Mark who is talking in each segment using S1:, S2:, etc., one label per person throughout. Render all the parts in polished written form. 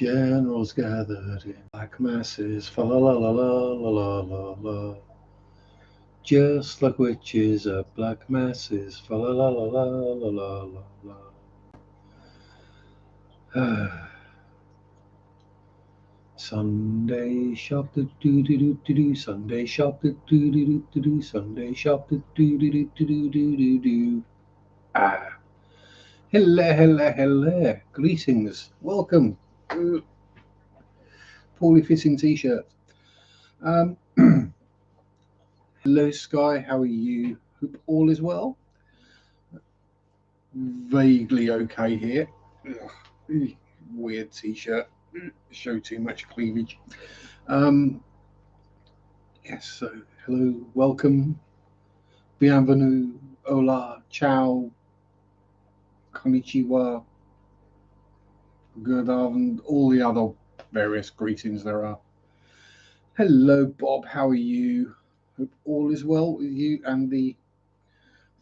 S1: Generals gathered in black masses, fa la la la la la la la. Just like witches at black masses, fa la la la la la la la la. Sunday shop do do do do do do. Sunday shop do do do do do do. Sunday shop do do do do do do do do. Ah, hello, hello, hello. Greetings, welcome. Poorly fitting t-shirt. Hello, Sky. How are you? Hope all is well. Vaguely okay here. Ugh, weird t-shirt. Show too much cleavage. Yes. So, hello, welcome, bienvenue, hola, ciao, konnichiwa, good afternoon, all the other various greetings there are. Hello, Bob. How are you? Hope all is well with you and the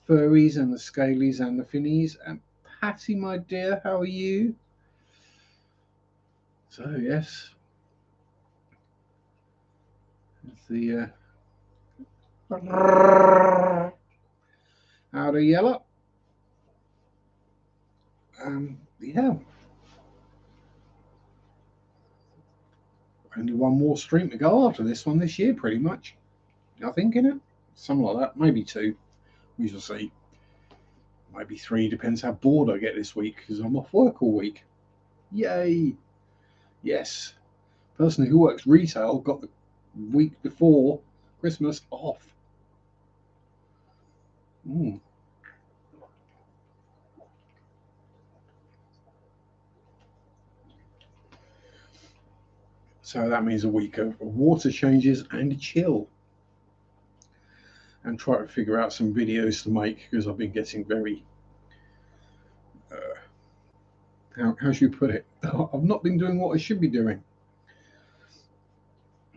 S1: furries and the scalies and the finnies. And Patty, my dear, how are you? So yes, it's the out of yellow. Yeah. Only one more stream to go after this one this year, pretty much. I think, in it, something like that. Maybe two. We shall see. Maybe three. Depends how bored I get this week because I'm off work all week. Yay! Yes. Person who works retail got the week before Christmas off. So that means a week of water changes and chill. And try to figure out some videos to make because I've been getting very, how should you put it? I've not been doing what I should be doing.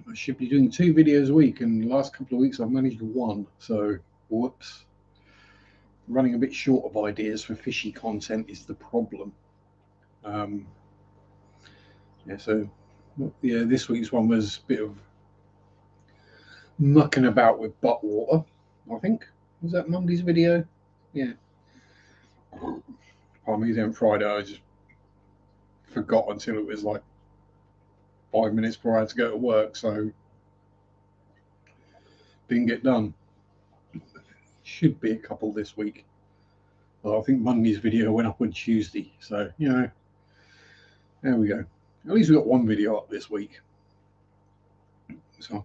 S1: I should be doing 2 videos a week, and the last couple of weeks I've managed 1. So, whoops. Running a bit short of ideas for fishy content is the problem. This week's one was a bit of mucking about with butt water, I think. Was that Monday's video? Yeah. Pardon me, then Friday I just forgot until it was like 5 minutes before I had to go to work, so didn't get done. Should be a couple this week. Well, I think Monday's video went up on Tuesday, so there we go. At least we got 1 video up this week. So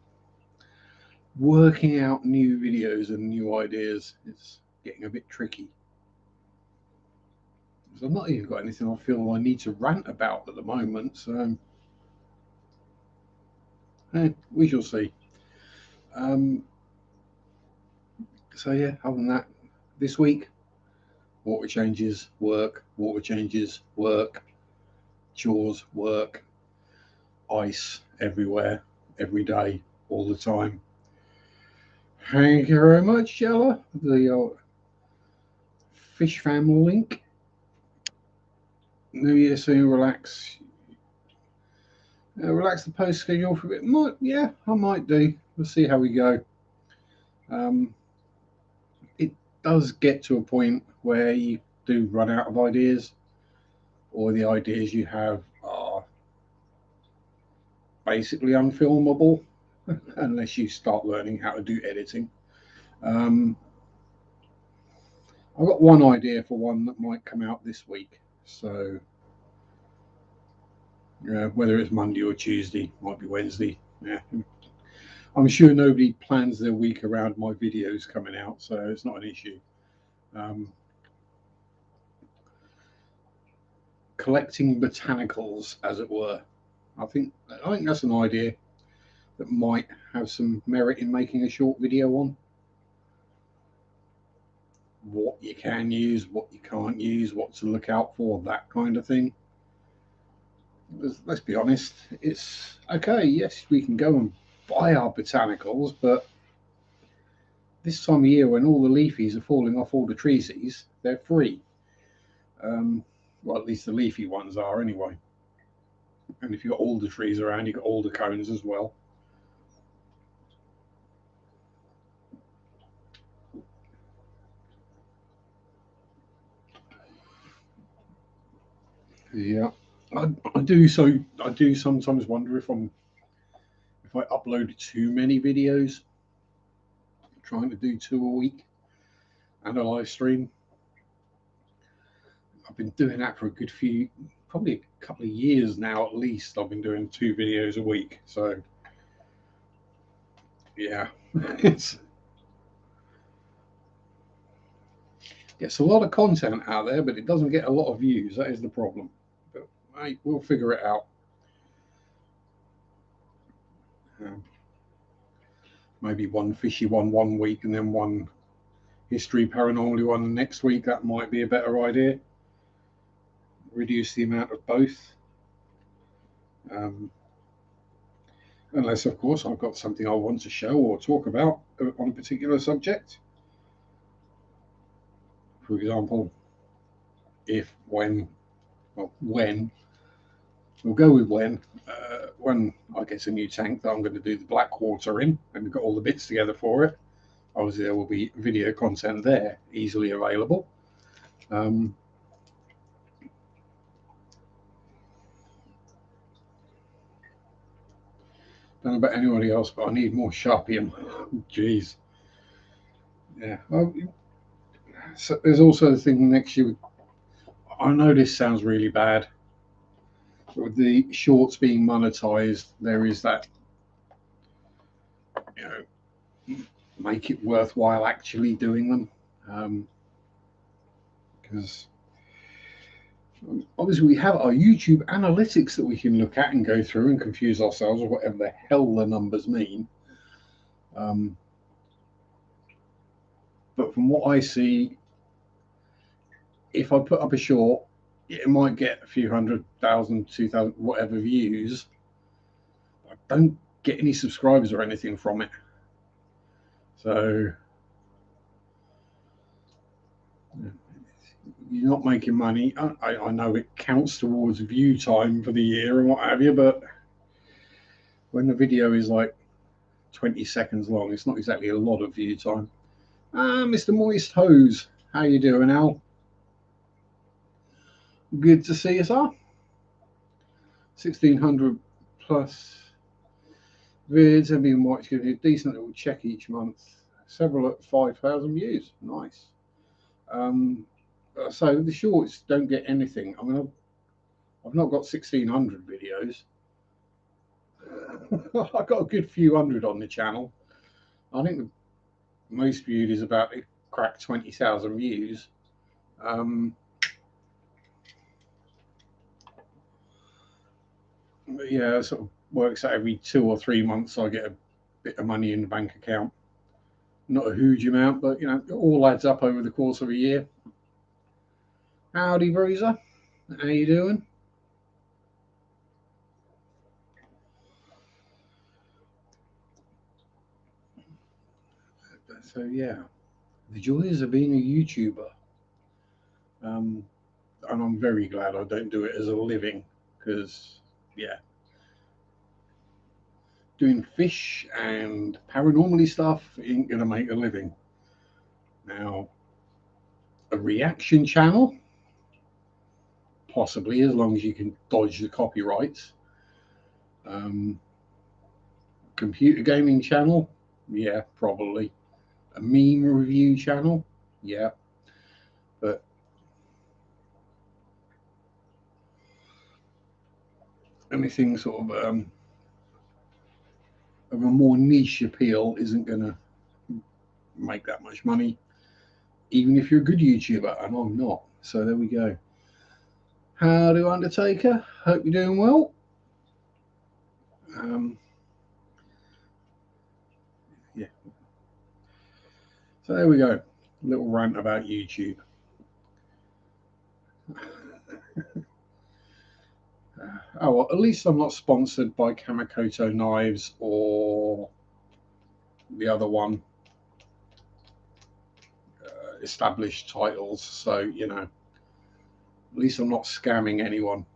S1: working out new videos and new ideas is getting a bit tricky. So I've not even got anything I feel I need to rant about at the moment, so we shall see. So yeah, other than that, this week, water changes, work, water changes, work, chores, work, ice everywhere, every day, all the time. Thank you very much, Jella. The fish family link. New Year soon, relax. Relax the post schedule for a bit. I might do. We'll see how we go. It does get to a point where you do run out of ideas, or the ideas you have are basically unfilmable unless you start learning how to do editing. I've got one idea for one that might come out this week. So whether it's Monday or Tuesday, might be Wednesday. Yeah, I'm sure nobody plans their week around my videos coming out, so it's not an issue. Collecting botanicals, as it were. I think that's an idea that might have some merit in making a short video on. What you can use, what you can't use, what to look out for, that kind of thing. Let's be honest, it's okay. Yes, we can go and buy our botanicals, but this time of year when all the leafies are falling off all the treesies, they're free. Well, at least the leafy ones are anyway. And if you've got older trees around, you've got older cones as well. Yeah, I do. So I do sometimes wonder if I upload too many videos, trying to do 2 a week and a live stream. I've been doing that for a good few, probably a couple of years now at least. I've been doing 2 videos a week. So yeah, it's gets a lot of content out there, but it doesn't get a lot of views. That is the problem. But hey, we'll figure it out. Um, Maybe one fishy one week and then one history paranormally one next week. That might be a better idea. Reduce the amount of both. Um, Unless, of course, I've got something I want to show or talk about on a particular subject. For example, if, when, well, when, we'll go with when I get a new tank that I'm going to do the black water in and we've got all the bits together for it. Obviously, there will be video content there easily available. Don't know about anybody else, but I need more Sharpe. Jeez. Yeah. Well, so there's also the thing next year. I know this sounds really bad. But with the shorts being monetized, there is that, you know, make it worthwhile actually doing them. Because obviously we have our YouTube analytics that we can look at and go through and confuse ourselves or whatever the hell the numbers mean. But from what I see, if I put up a short, it might get a few 100,000, 2,000, whatever views. I don't get any subscribers or anything from it. So you're not making money. I know it counts towards view time for the year and what have you, but when the video is like 20 seconds long, it's not exactly a lot of view time. Mr. Moist Hose, how you doing, Al? Good to see you, sir. 1,600 plus vids have been watched, giving you a decent little check each month. Several at 5,000 views. Nice. So the shorts don't get anything. I mean, I've not got 1,600 videos. I've got a good few hundred on the channel. I think the most viewed is about to crack 20,000 views. But yeah, it sort of works out every 2 or 3 months. I get a bit of money in the bank account. Not a huge amount, but you know, it all adds up over the course of a year. Howdy, Bruiser. How you doing? So yeah, the joys of being a YouTuber. And I'm very glad I don't do it as a living because, yeah, doing fish and paranormally stuff ain't gonna make a living. Now, a reaction channel, possibly, as long as you can dodge the copyrights. Computer gaming channel, yeah, probably. A meme review channel, yeah, but anything sort of a more niche appeal isn't going to make that much money, even if you're a good YouTuber, and I'm not. So there we go. Howdy, Undertaker. Hope you're doing well. Yeah. So there we go. A little rant about YouTube. Oh, well, at least I'm not sponsored by Kamakoto Knives or the other one, established titles. So, you know, at least I'm not scamming anyone.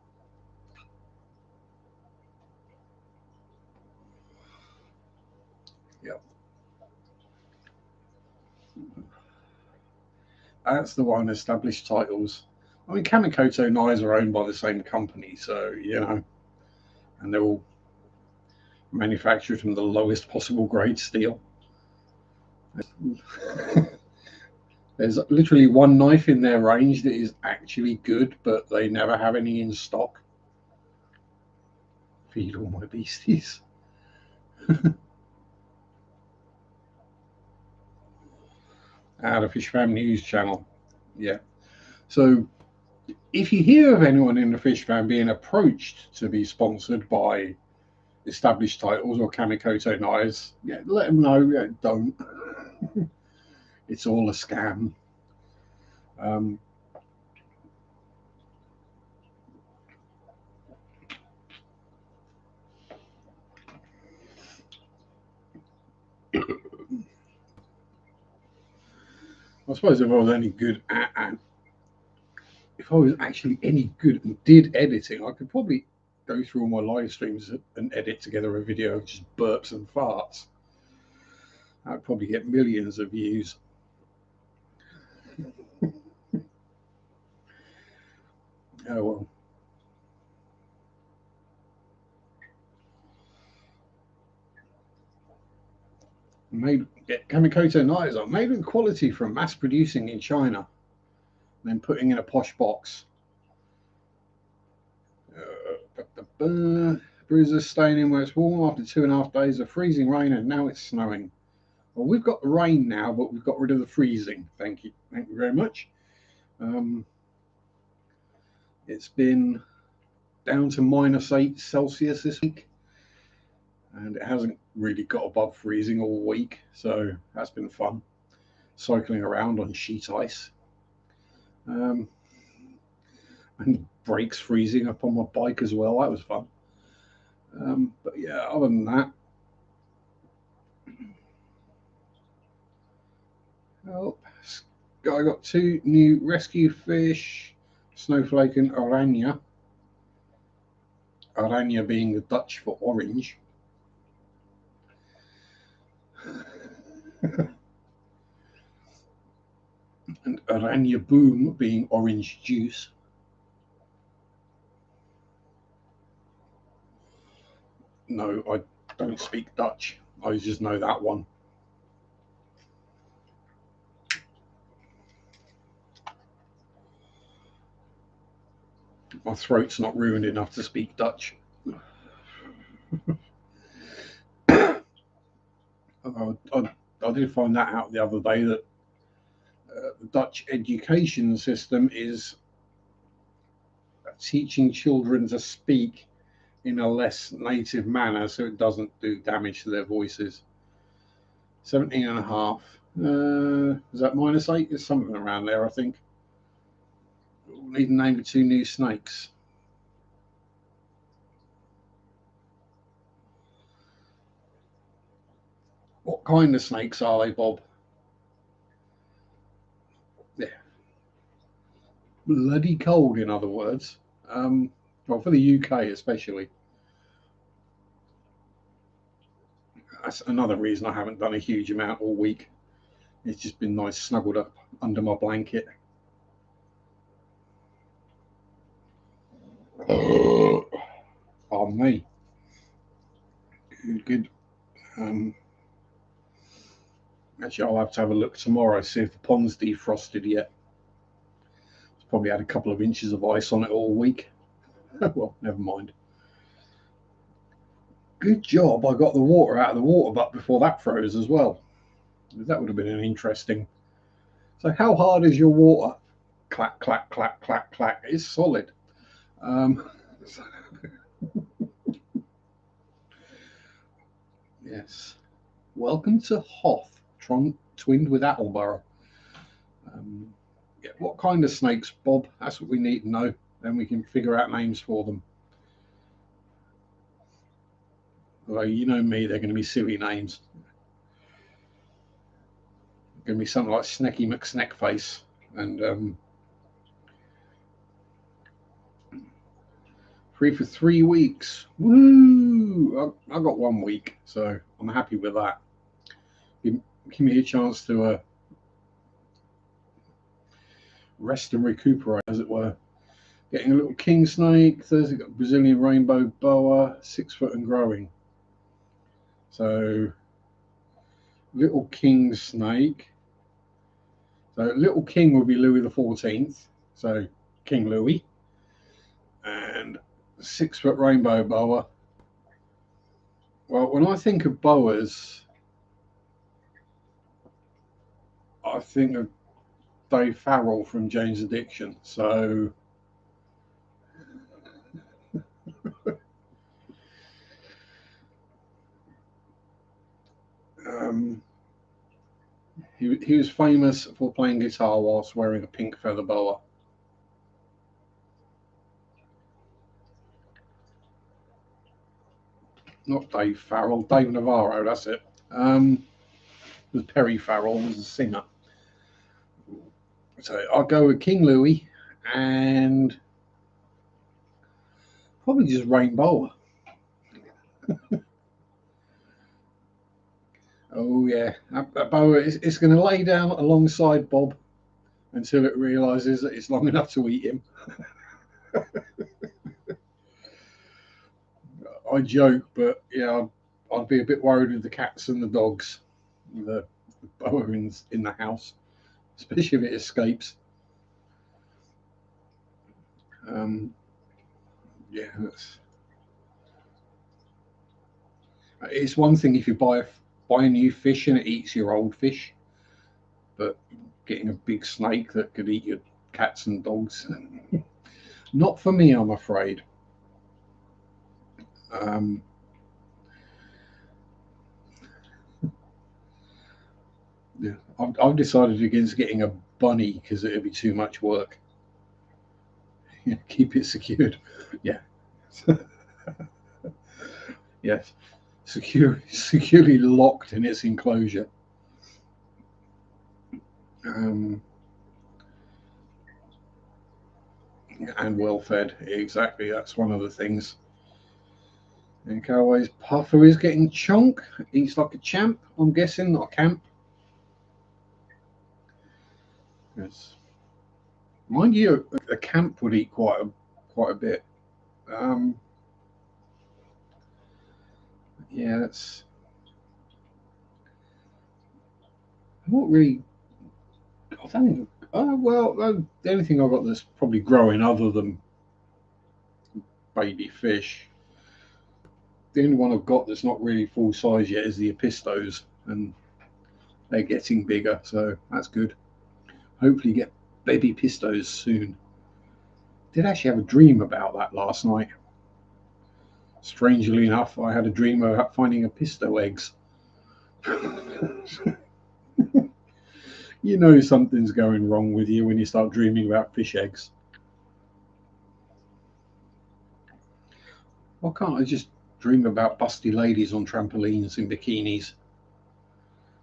S1: That's the one, established titles. I mean, Kamikoto knives are owned by the same company, so, you know, and they're all manufactured from the lowest possible grade steel. There's literally one knife in their range that is actually good, but they never have any in stock. Feed all my beasties. The Fish Fam News channel. Yeah. So if you hear of anyone in the Fish Fam being approached to be sponsored by established titles or Kamikoto knives, yeah, let them know. Yeah, don't. It's all a scam. I suppose if I was any good at, if I was actually any good and did editing, I could probably go through all my live streams and edit together a video of just burps and farts. I'd probably get millions of views. Oh well. Kamikoto knives are made with quality from mass producing in China, then putting in a posh box. Bruises staining where it's warm after 2.5 days of freezing rain, and now it's snowing. Well, we've got the rain now, but we've got rid of the freezing. Thank you very much. It's been down to -8 Celsius this week, and it hasn't really got above freezing all week, so that's been fun. Cycling around on sheet ice, and brakes freezing up on my bike as well. That was fun. But yeah, other than that, oh, I got 2 new rescue fish, snowflake and oranje. Oranje being the Dutch for orange. And oranje boom being orange juice. No, I don't speak Dutch. I just know that one. My throat's not ruined enough to speak Dutch. I did find that out the other day, that the Dutch education system is teaching children to speak in a less native manner so it doesn't do damage to their voices. 17.5. Is that -8? It's something around there, I think. We'll need to name 2 new snakes. What kind of snakes are they, Bob? Yeah. Bloody cold, in other words. Well, for the UK especially. That's another reason I haven't done a huge amount all week. It's just been nice snuggled up under my blanket. Pardon me. Good. Actually, I'll have to have a look tomorrow, see if the pond's defrosted yet. It's probably had a couple of inches of ice on it all week. Well, never mind. Good job I got the water out of the water butt before that froze as well. That would have been an interesting. So how hard is your water? Clack, clack, clack, clack, clack. It's solid. Yes. Welcome to Hoth, twinned with Attleborough. Yeah, what kind of snakes, Bob? That's what we need to know. Then we can figure out names for them. Well, you know me, they're going to be silly names. Going to be something like Snecky McSneckface and free for 3 weeks. Woo! I got 1 week, so I'm happy with that. Give me a chance to rest and recuperate, as it were. Getting a little king snake. Thursday got Brazilian rainbow boa, 6 foot and growing. So little king snake. So little king will be Louis the 14th. So King Louis. And 6 foot rainbow boa. Well, when I think of boas, I think of Dave Farrell from Jane's Addiction. So he was famous for playing guitar whilst wearing a pink feather boa. Not Dave Farrell, Dave Navarro, that's it. Was Perry Farrell was a singer. So I'll go with King Louis and probably just rainbow. Oh yeah, that boa it's going to lay down alongside Bob until it realises that it's long enough to eat him. I joke, but yeah, I'd be a bit worried with the cats and the dogs, the boa in the house, especially if it escapes. Yeah, it's one thing if you buy a new fish and it eats your old fish, but getting a big snake that could eat your cats and dogs, not for me, I'm afraid. Yeah, I've decided against getting a bunny because it'd be too much work. Keep it secured. Yeah. Yes. Securely locked in its enclosure. And well fed. Exactly. That's one of the things. And Cowboys Puffer is getting chunk. Eats like a champ, I'm guessing, not a camp. Yes. Mind you, a camp would eat quite a bit. Yeah, that's not really. I don't think. Well, the only thing I've got that's probably growing other than baby fish. The only one I've got that's not really full size yet is the apistos, and they're getting bigger, so that's good. Hopefully, get baby pistos soon. Did actually have a dream about that last night. Strangely enough, I had a dream about finding apisto eggs. You know something's going wrong with you when you start dreaming about fish eggs. Why can't I just dream about busty ladies on trampolines in bikinis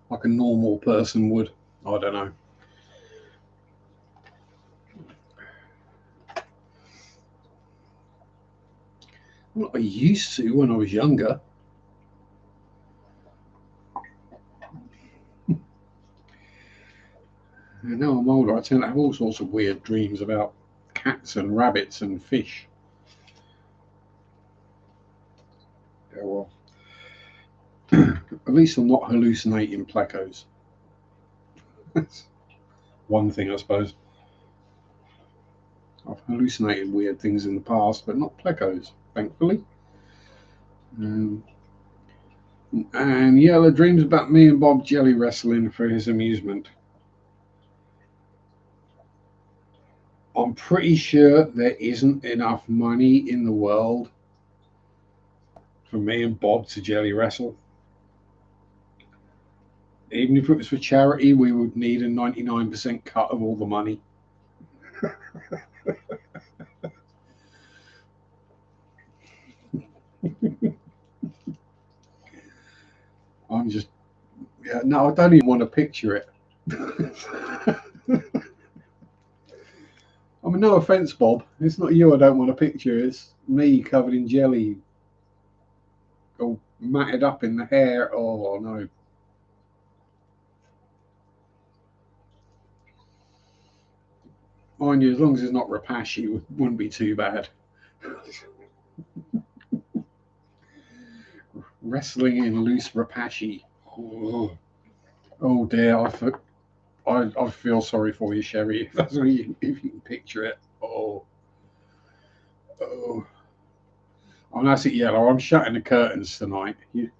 S1: like a normal person would? I don't know. Well, I used to when I was younger. And now I'm older, I tend to have all sorts of weird dreams about cats and rabbits and fish. Yeah, well, at least I'm not hallucinating plecos. That's one thing, I suppose. I've hallucinated weird things in the past, but not plecos, thankfully. And Yellow dreams about me and Bob jelly wrestling for his amusement. I'm pretty sure there isn't enough money in the world for me and Bob to jelly wrestle. Even if it was for charity, we would need a 99% cut of all the money. I'm just, yeah, no, I don't even want to picture it. I mean, no offense, Bob. It's not you I don't want to picture. It's me covered in jelly, all matted up in the hair. Oh, no. Mind you, as long as it's not Rapashi, it wouldn't be too bad. Wrestling in loose Rapashi. Oh dear, I feel sorry for you, Sherry. If that's what if you can picture it. Oh. Oh, that's it, Yellow. I'm shutting the curtains tonight. You're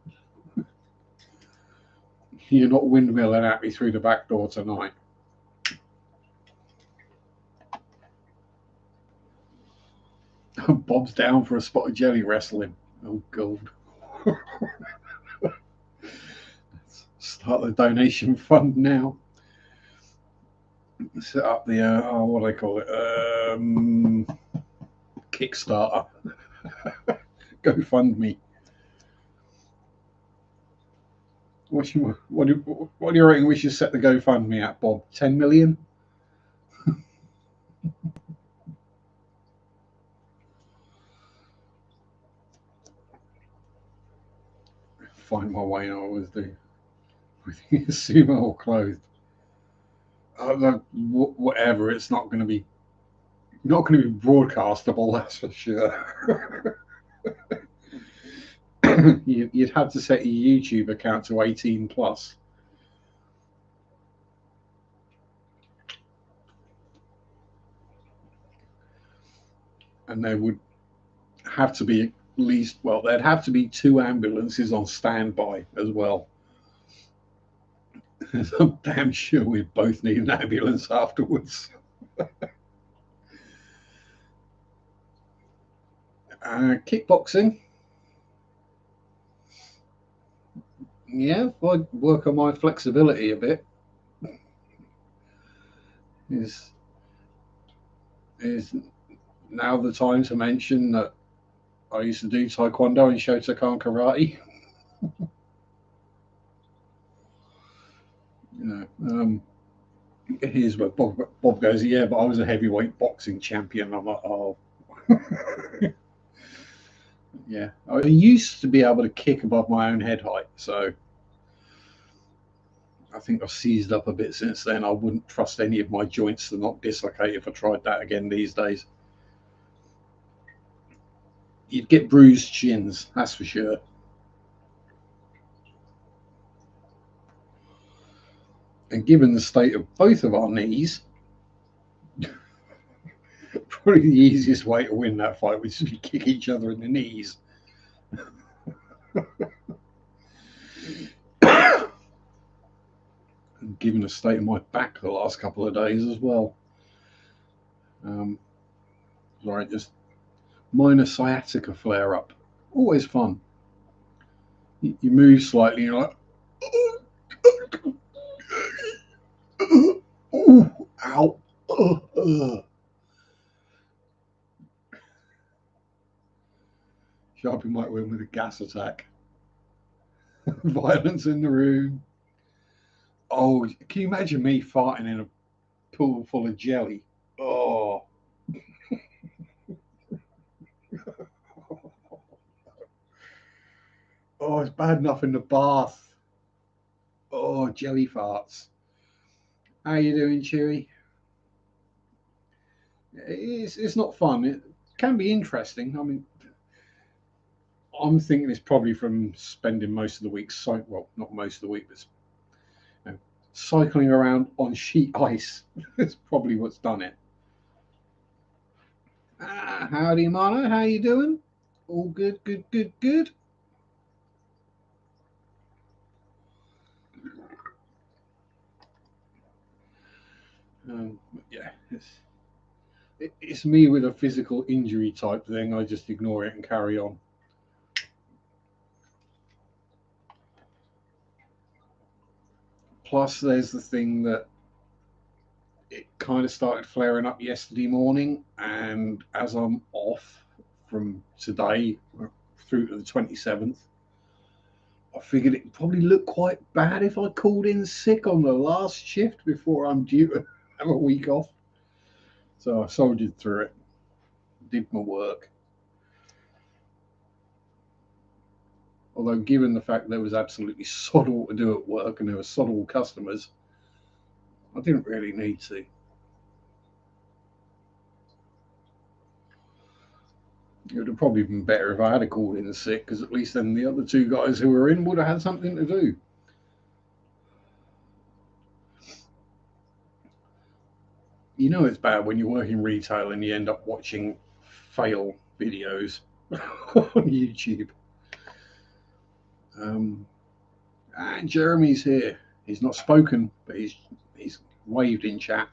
S1: not windmilling at me through the back door tonight. Bob's down for a spot of jelly wrestling. Oh, God. Start the donation fund now. Set up the, what do they call it? Kickstarter. GoFundMe. What do you reckon we should set the GoFundMe at, Bob? 10 million? Find my way, I always do. Sumo or clothed. Whatever, it's not going to be broadcastable, that's for sure. You'd have to set your YouTube account to 18 plus. And there would have to be at least, well, there'd have to be 2 ambulances on standby as well. I'm damn sure we both need an ambulance afterwards. Kickboxing. Yeah, I'd work on my flexibility a bit. Is now the time to mention that I used to do Taekwondo and Shotokan karate. Here's where Bob goes, yeah, but I was a heavyweight boxing champion. I'm like, oh. Yeah, I used to be able to kick above my own head height, so I think I've seized up a bit since then. I wouldn't trust any of my joints to not dislocate if I tried that again these days. You'd get bruised shins, that's for sure. And given the state of both of our knees, probably the easiest way to win that fight would just be kick each other in the knees. And given the state of my back the last couple of days as well. Right, just minor sciatica flare up. Always fun. You move slightly, you're like, oh, ow. Sharpe might win with a gas attack. Violence in the room. Oh, can you imagine me farting in a pool full of jelly? Oh. Oh, it's bad enough in the bath. Oh, jelly farts. How you doing, Chewy? It's not fun. It can be interesting. I mean, I'm thinking it's probably from spending most of the week, well, not most of the week, but cycling around on sheet ice. That's probably what's done it. Howdy, Mano. How you doing? All good, good, good, good. Yeah, it's me with a physical injury type thing. I just ignore it and carry on. Plus, there's the thing that it kind of started flaring up yesterday morning, and as I'm off from today through to the 27th, I figured it probably looked quite bad if I called in sick on the last shift before I'm due to have a week off. So I soldiered through it, did my work. Although, given the fact there was absolutely sod all to do at work and there were sod all customers, I didn't really need to. It would have probably been better if I had called in sick, because at least then the other two guys who were in would have had something to do. You know it's bad when you work in retail and you end up watching fail videos on YouTube. And Jeremy's here. He's not spoken, but he's waved in chat.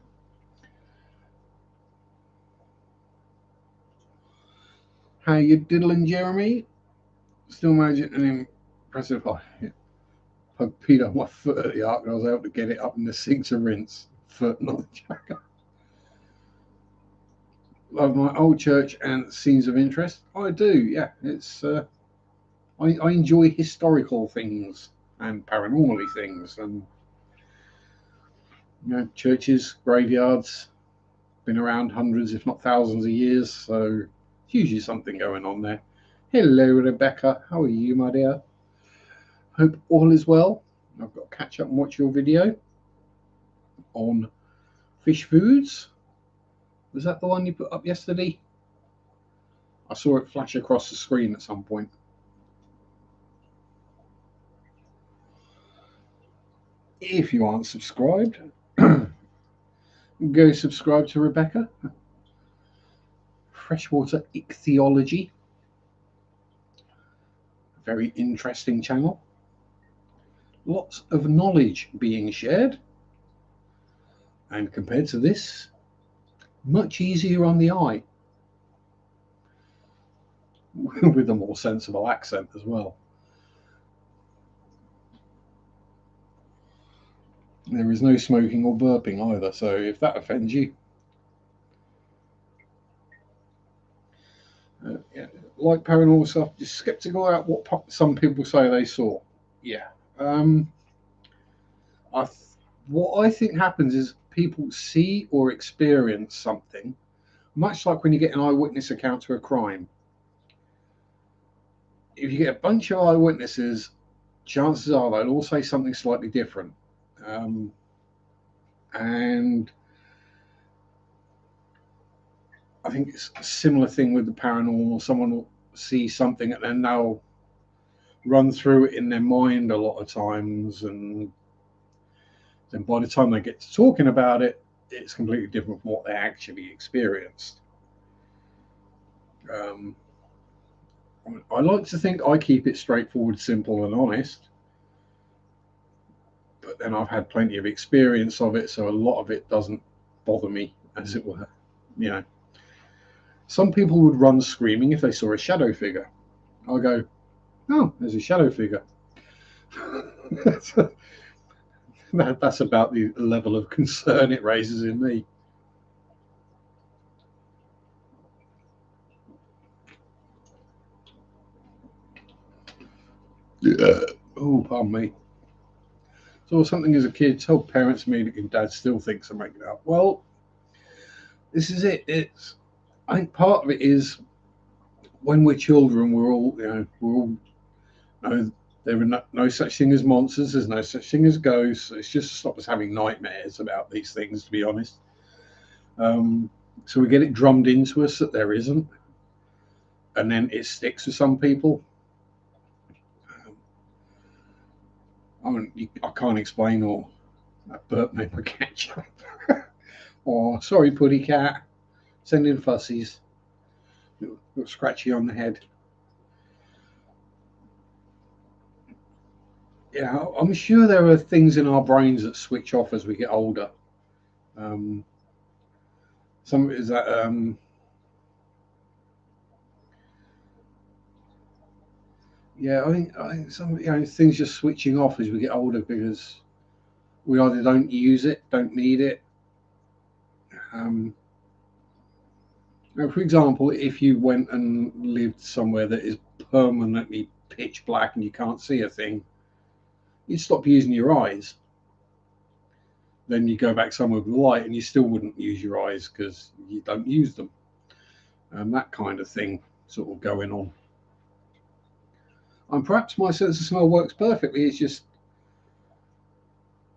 S1: How you diddling, Jeremy? Still managing an impressive height. I peed on my foot at the arc and I was able to get it up in the sink to rinse. Foot, not the jacket. Love my old church and scenes of interest. I do, yeah. It's I enjoy historical things and paranormally things, and churches, graveyards, been around hundreds, if not thousands, of years. So it's usually something going on there. Hello, Rebecca. How are you, my dear? Hope all is well. I've got to catch up and watch your video on fish foods. Was that the one you put up yesterday? I saw it flash across the screen at some point. If you aren't subscribed, go subscribe to Rebecca. Freshwater Ichthyology. Very interesting channel. Lots of knowledge being shared. And compared to this, much easier on the eye. With a more sensible accent as well. There is no smoking or burping either, so if that offends you. Yeah, like paranormal stuff, just skeptical about what some people say they saw. Yeah. What I think happens is people see or experience something, much like when you get an eyewitness account to a crime. If you get a bunch of eyewitnesses, chances are they'll all say something slightly different. And I think it's a similar thing with the paranormal. Someone will see something and then they'll run through it in their mind a lot of times, and then by the time they get to talking about it, it's completely different from what they actually experienced. I like to think I keep it straightforward, simple, and honest, but then I've had plenty of experience of it, so a lot of it doesn't bother me, as it were. Some people would run screaming if they saw a shadow figure. I'll go, oh, there's a shadow figure. That's about the level of concern it raises in me. Yeah. Oh, pardon me. Saw something as a kid, told parents immediately, and dad still thinks I'm making it up. Well, this is it. I think part of it is when we're children, we're all there are no such thing as monsters. There's no such thing as ghosts. It's just to stop us having nightmares about these things, to be honest. So we get it drummed into us that there isn't, and then it sticks with some people. I can't explain, or that burp made my ketchup. Or sorry, Puddy Cat, sending fussies. Got scratchy on the head. Yeah, I'm sure there are things in our brains that switch off as we get older. Some is that yeah, I think some things just switching off as we get older because we either don't use it, don't need it. For example, if you went and lived somewhere that is permanently pitch black and you can't see a thing, you'd stop using your eyes. Then you go back somewhere with light and you still wouldn't use your eyes because you don't use them. That kind of thing sort of going on. And perhaps my sense of smell works perfectly. It's just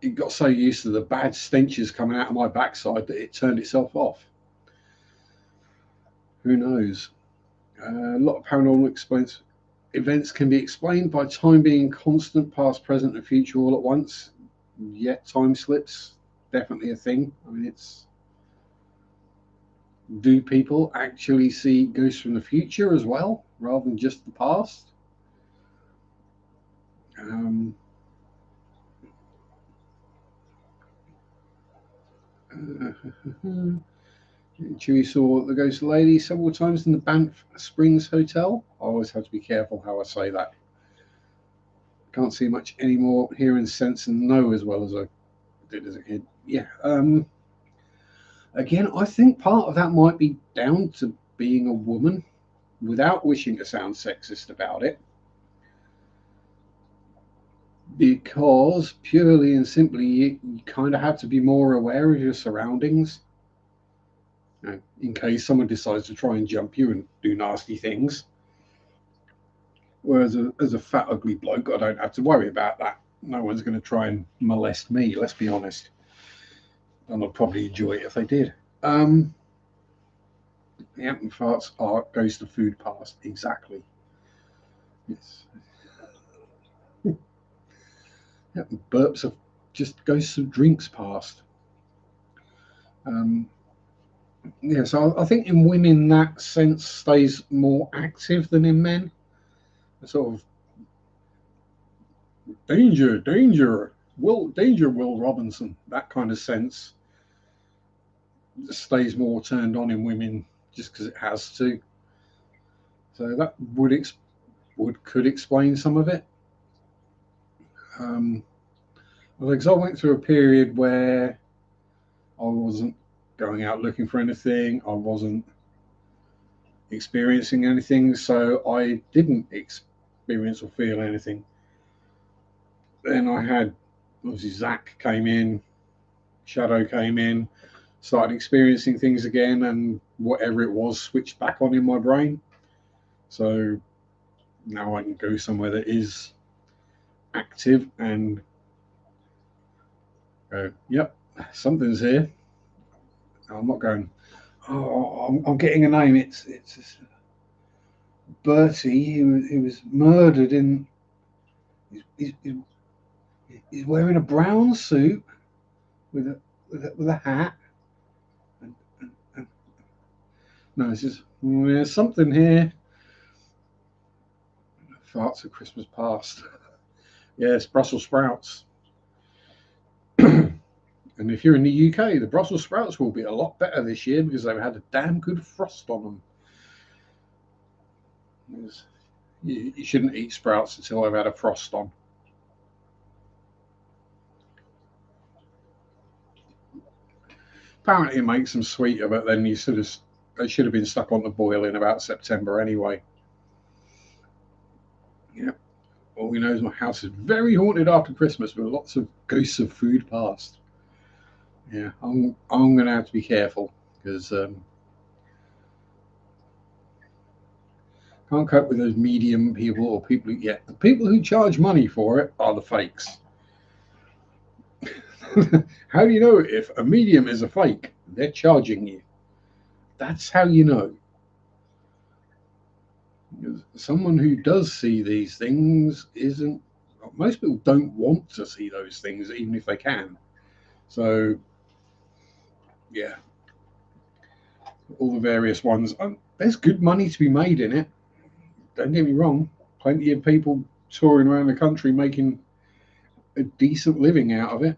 S1: it got so used to the bad stenches coming out of my backside that it turned itself off. Who knows? A lot of paranormal events can be explained by time being constant, past, present, and future all at once. Yet time slips, definitely a thing. I mean, it's, do people actually see ghosts from the future as well, rather than just the past? Um, Chewie saw the ghost lady several times in the Banff Springs Hotel. I always have to be careful how I say that. Can't see much anymore. Hear and sense and know as well as I did as a kid. Yeah. Again, I think part of that might be down to being a woman, without wishing to sound sexist about it, because purely and simply you kind of have to be more aware of your surroundings, you know, in case someone decides to try and jump you and do nasty things. Whereas as a fat, ugly bloke, I don't have to worry about that. No one's going to try and molest me, let's be honest. And I'd probably enjoy it if they did. Yeah, and farts are goes to food past. Exactly. Yes. Yeah, burps are just goes to drinks past. Um, yeah, so I think in women that sense stays more active than in men. A sort of danger, danger, Will Robinson, that kind of sense stays more turned on in women just because it has to. So that could explain some of it. Um, because I went through a period where I wasn't going out looking for anything. I wasn't experiencing anything, so I didn't experience or feel anything. Then I had, obviously, Zach came in, Shadow came in, started experiencing things again, and whatever it was switched back on in my brain. So now I can go somewhere that is active and go, yep, something's here. I'm not going, oh, I'm getting a name. It's Bertie. He was murdered in. He's wearing a brown suit with a hat. And, and, no, it's just, there's something here. Farts of Christmas past. Yes, Brussels sprouts. And if you're in the UK, the Brussels sprouts will be a lot better this year because they've had a damn good frost on them. You shouldn't eat sprouts until they've had a frost on. Apparently, it makes them sweeter, but then they should have been stuck on the boil in about September anyway. Yeah. All we know is my house is very haunted after Christmas with lots of ghosts of food past. Yeah, I'm going to have to be careful because can't cope with those medium people or people. Yeah, the people who charge money for it are the fakes. How do you know if a medium is a fake? They're charging you. That's how you know. Someone who does see these things isn't. Most people don't want to see those things, even if they can. So, yeah, all the various ones. There's good money to be made in it. Don't get me wrong. Plenty of people touring around the country making a decent living out of it.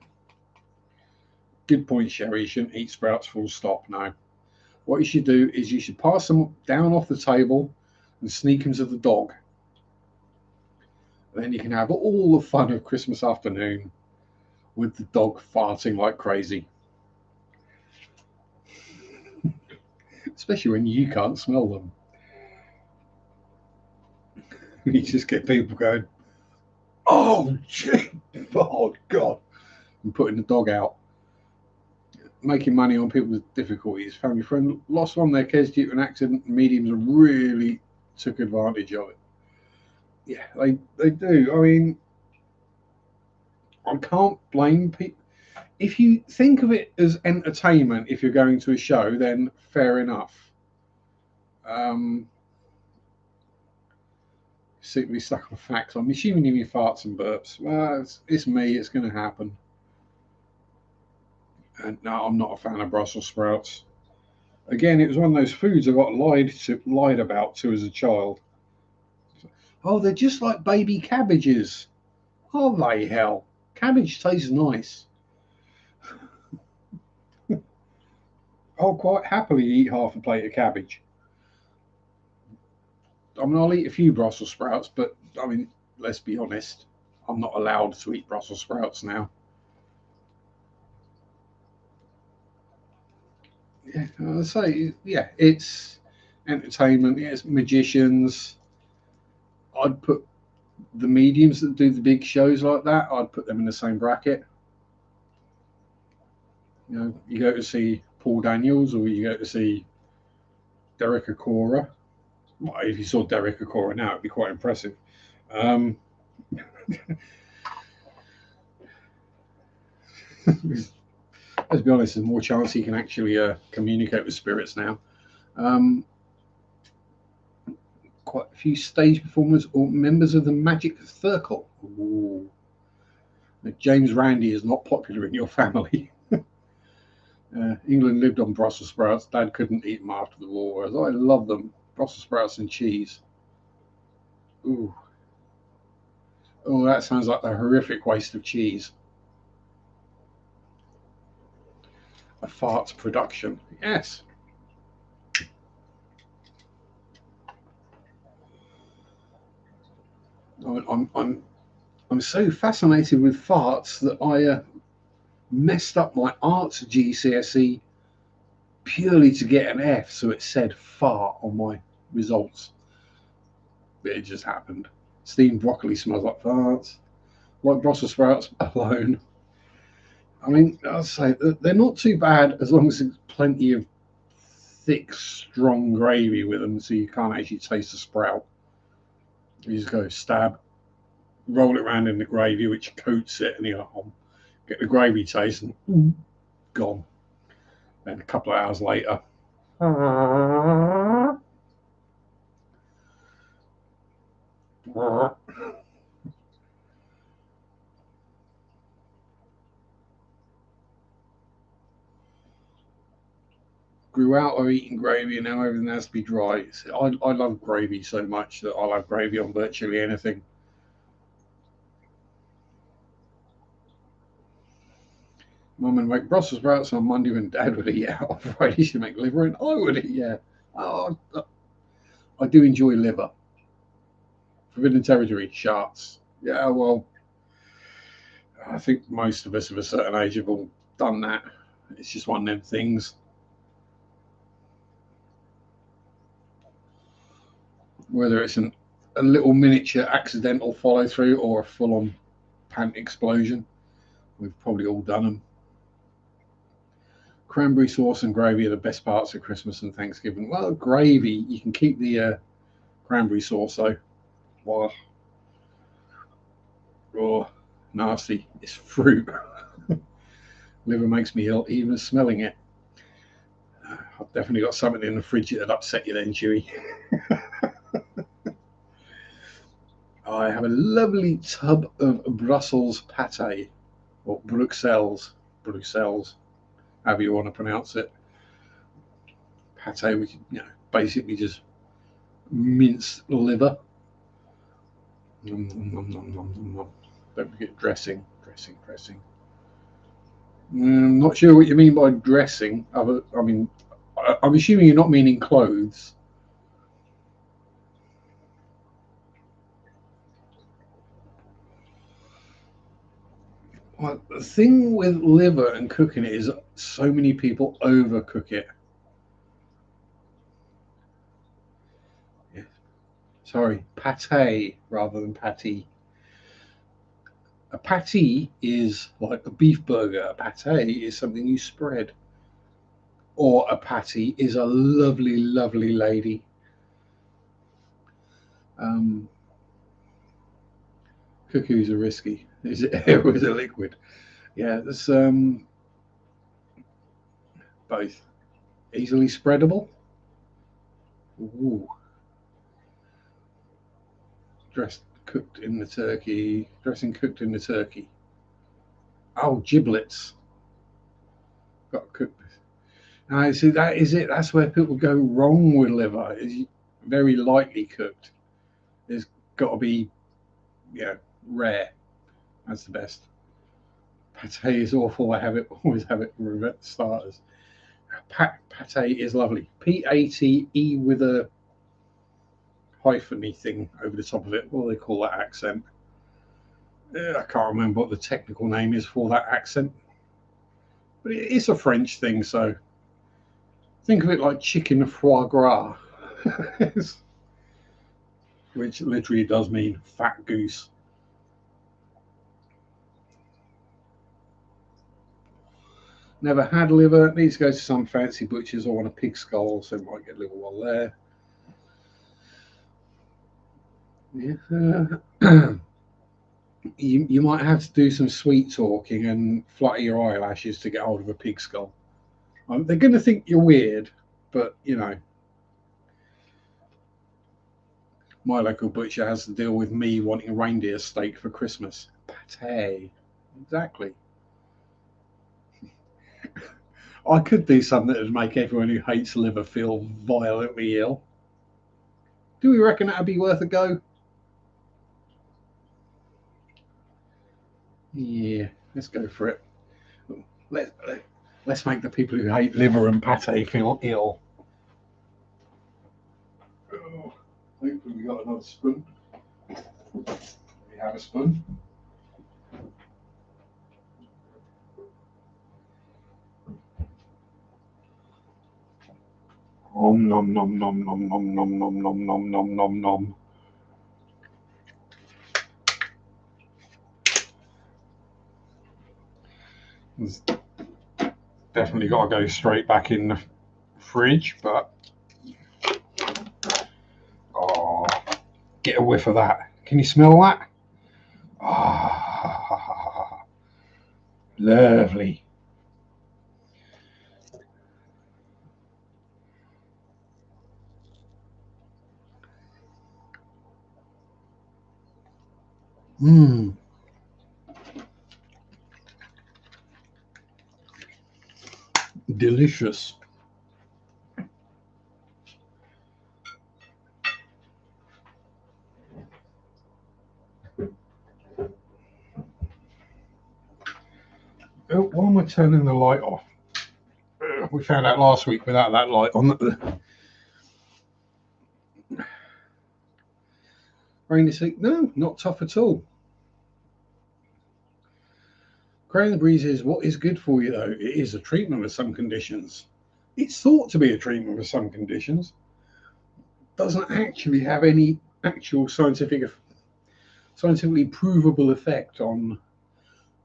S1: Good point, Sherry. You shouldn't eat sprouts full stop. No. What you should do is you should pass them down off the table and sneak them to the dog. Then you can have all the fun of Christmas afternoon with the dog farting like crazy. Especially when you can't smell them. You just get people going, oh, gee, oh God, and putting the dog out. Making money on people with difficulties. Family friend lost one of their kids due to an accident. Mediums really took advantage of it. Yeah, they do. I mean, I can't blame people. If you think of it as entertainment, if you're going to a show, then fair enough. Um, simply stuck on facts. I'm assuming you mean farts and burps. Well, it's me. It's going to happen. And no, I'm not a fan of Brussels sprouts. Again, it was one of those foods I got lied about to as a child. Oh, they're just like baby cabbages. Oh, they hell. Cabbage tastes nice. I'll quite happily eat half a plate of cabbage. I mean, I'll eat a few Brussels sprouts, but I mean, let's be honest, I'm not allowed to eat Brussels sprouts now. Yeah, I say, yeah, it's entertainment. Yeah, it's magicians. I'd put the mediums that do the big shows like that. I'd put them in the same bracket. You know, you go to see Paul Daniels or you go to see Derek Acora. Well, if you saw Derek Acora now, it'd be quite impressive. Um, let's be honest, there's more chance he can actually communicate with spirits now. Um, quite a few stage performers or members of the Magic Circle. Ooh. James Randi is not popular in your family. England lived on Brussels sprouts. Dad couldn't eat them after the war, whereas I love them. Brussels sprouts and cheese. Ooh. Oh, that sounds like a horrific waste of cheese. A fart production. Yes. I'm so fascinated with farts that I messed up my arts GCSE purely to get an F, so it said fart on my results. But it just happened. Steamed broccoli smells like farts. Like Brussels sprouts alone. I mean, I'll say they're not too bad as long as there's plenty of thick, strong gravy with them, so you can't actually taste the sprout. You just go stab, roll it around in the gravy, which coats it, and you get the gravy taste, and gone. Then a couple of hours later, grew out of eating gravy, and now everything has to be dry. I love gravy so much that I'll have gravy on virtually anything. Mum would make Brussels sprouts on Monday when Dad would eat out. On Friday she'd make liver, and I would eat. Yeah, oh, I do enjoy liver. Forbidden territory, sharks. Yeah, well, I think most of us of a certain age have all done that. It's just one of them things. Whether it's a little miniature accidental follow through or a full on pant explosion, we've probably all done them. Cranberry sauce and gravy are the best parts of Christmas and Thanksgiving. Well, gravy, you can keep the cranberry sauce though. Wow. Oh, nasty. It's fruit. Liver makes me ill even smelling it. I've definitely got something in the fridge that'd upset you then, Chewy. I have a lovely tub of Brussels pate, or Bruxelles, however you want to pronounce it. Pate, which basically just minced liver. Don't forget dressing. I'm not sure what you mean by dressing. I mean, I'm assuming you're not meaning clothes. Well, the thing with liver and cooking it is so many people overcook it. Yeah. Sorry, pate rather than patty. A patty is like a beef burger. A pate is something you spread. Or a patty is a lovely, lovely lady. Um, Cuckoos are risky. Is it air or is it liquid? Yeah, there's both. Easily spreadable. Ooh. cooked in the turkey. Dressing cooked in the turkey. Oh, giblets. Got cooked. Now, see, that is it. That's where people go wrong with liver. Is very lightly cooked. It's got to be, yeah, rare. That's the best. Pate is awful. Always have it with starters. Pate is lovely. P-A-T-E with a hypheny thing over the top of it. What do they call that accent? I can't remember what the technical name is for that accent. But it's a French thing, so think of it like chicken foie gras, which literally does mean fat goose. Never had liver. Needs to go to some fancy butchers. I want a pig skull, so might get liver while there. Yeah. You might have to do some sweet talking and flutter your eyelashes to get hold of a pig skull. They're going to think you're weird, but you know, my local butcher has to deal with me wanting reindeer steak for Christmas. Pate, exactly. I could do something that would make everyone who hates liver feel violently ill. Do we reckon that'd be worth a go? Yeah, let's go for it. Let's make the people who hate liver and pate feel ill. Oh, hopefully we got another spoon. We have a spoon. Om nom nom nom nom nom nom nom nom nom nom nom nom. It's definitely got to go straight back in the fridge, but oh, get a whiff of that. Can you smell that? Ah, lovely. Mmm. Delicious. Oh, why am I turning the light off? We found out last week without that light on. Rainy sick? No, not tough at all. Cranberries is what is good for you, though. It is a treatment for some conditions. It's thought to be a treatment for some conditions. Doesn't actually have any actual scientifically provable effect on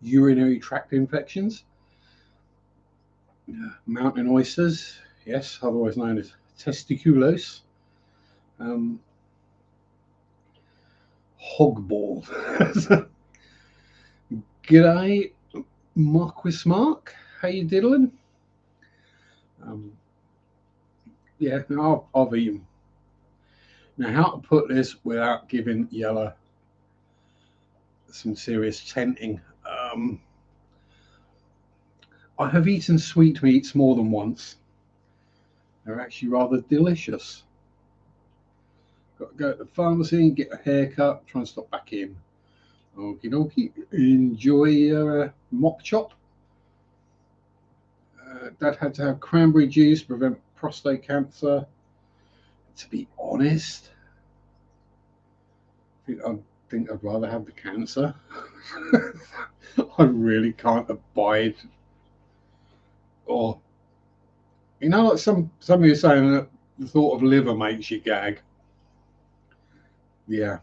S1: urinary tract infections. Mountain oysters, yes, otherwise known as testiculos. Hogball. G'day, Marquis Mark. How you diddling? Yeah, no, I've eaten. Now, how to put this without giving Yella some serious tenting? I have eaten sweetmeats more than once. They're actually rather delicious. Got to go to the pharmacy and get a haircut, try and stop back in. Okie dokie. Enjoy your mock chop. Dad had to have cranberry juice to prevent prostate cancer. To be honest, I think I'd rather have the cancer. I really can't abide. Or, you know, like some of you saying that the thought of liver makes you gag. Yeah.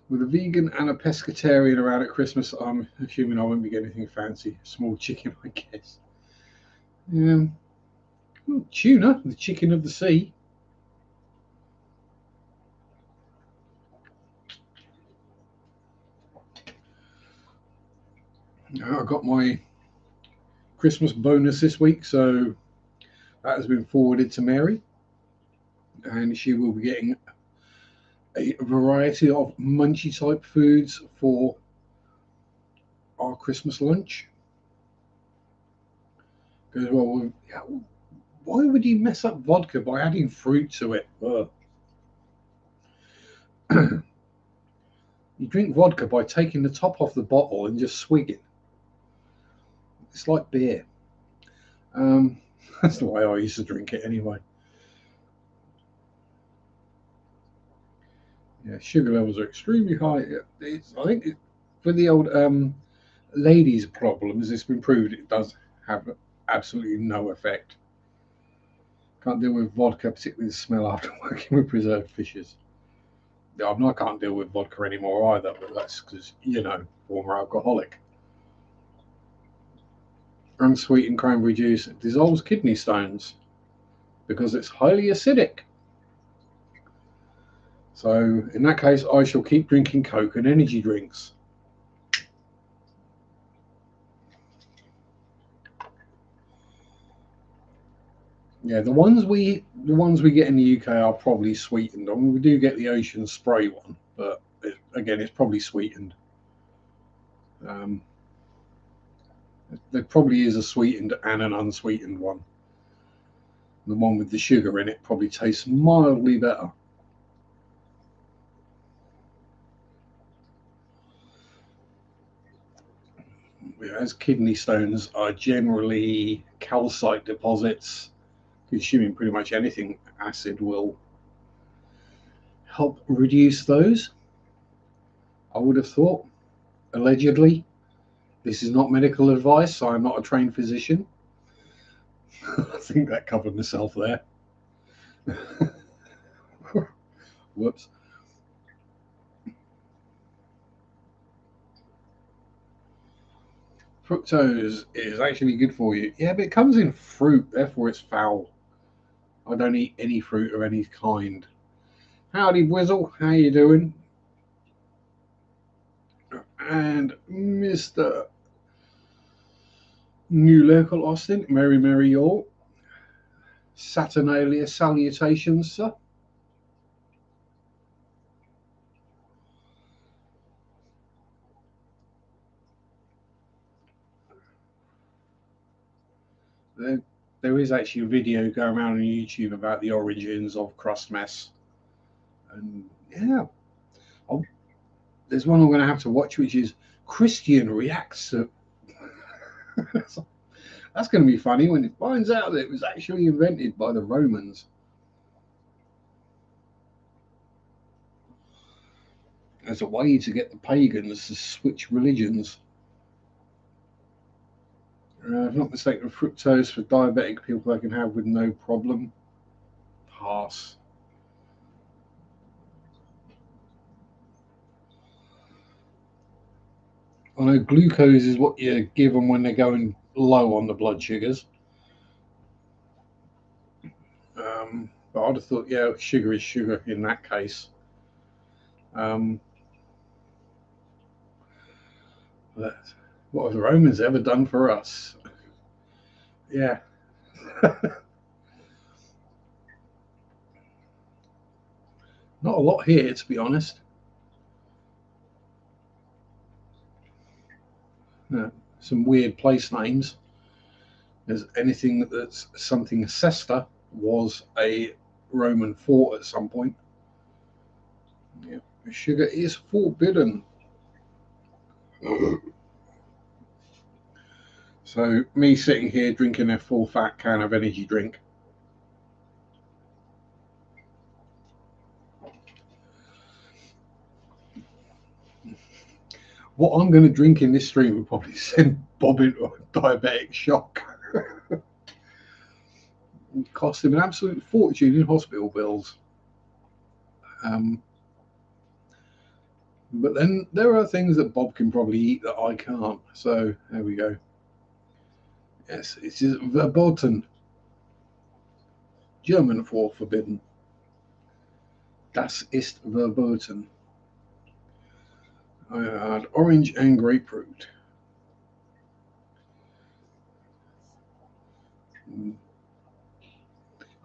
S1: With a vegan and a pescatarian around at Christmas, I'm assuming I won't be getting anything fancy. Small chicken, I guess. Tuna, the chicken of the sea. I got my Christmas bonus this week, so that has been forwarded to Mary, and she will be getting a variety of munchy type foods for our Christmas lunch. Goes well with, why would you mess up vodka by adding fruit to it? You drink vodka by taking the top off the bottle and just swigging. It's like beer. That's the way I used to drink it anyway. Yeah, sugar levels are extremely high. I think for the old ladies' problems, it's been proved it does have absolutely no effect. Can't deal with vodka, particularly the smell after working with preserved fishes. I can't deal with vodka anymore either, but that's because, former alcoholic. Unsweetened cranberry juice dissolves kidney stones because it's highly acidic. So in that case, I shall keep drinking Coke and energy drinks. Yeah, the ones we get in the UK are probably sweetened. I mean, we do get the ocean spray one, but again, it's probably sweetened. There probably is a sweetened and an unsweetened one. The one with the sugar in it probably tastes mildly better. Whereas kidney stones are generally calcite deposits. Consuming pretty much anything acid will help reduce those. I would have thought, allegedly. This is not medical advice. So I'm not a trained physician. I think that covered myself there. Whoops. Fructose is actually good for you. Yeah, but it comes in fruit, therefore it's foul. I don't eat any fruit of any kind. Howdy, Whizzle. How you doing? And Mr. New Local Austin, Merry y'all. Saturnalia salutations, sir. There is actually a video going around on YouTube about the origins of crust mess. And yeah, I'll, there's one I'm going to have to watch, which is Christian reacts to. That's going to be funny when it finds out that it was actually invented by the Romans. As a way to get the pagans to switch religions. If I'm not mistaken, fructose for diabetic people I can have with no problem. Pass. I know glucose is what you give them when they're going low on the blood sugars. But I'd have thought, yeah, sugar is sugar in that case. What have the Romans ever done for us? Yeah. Not a lot here, to be honest. Some weird place names. There's anything that's something Cesta was a Roman fort at some point. Yeah. Sugar is forbidden. So me sitting here drinking a full fat can of energy drink. What I'm going to drink in this stream will probably send Bob into a diabetic shock. Cost him an absolute fortune in hospital bills. But then there are things that Bob can probably eat that I can't. So there we go. Yes, it is verboten. German for forbidden. Das ist verboten. I had orange and grapefruit.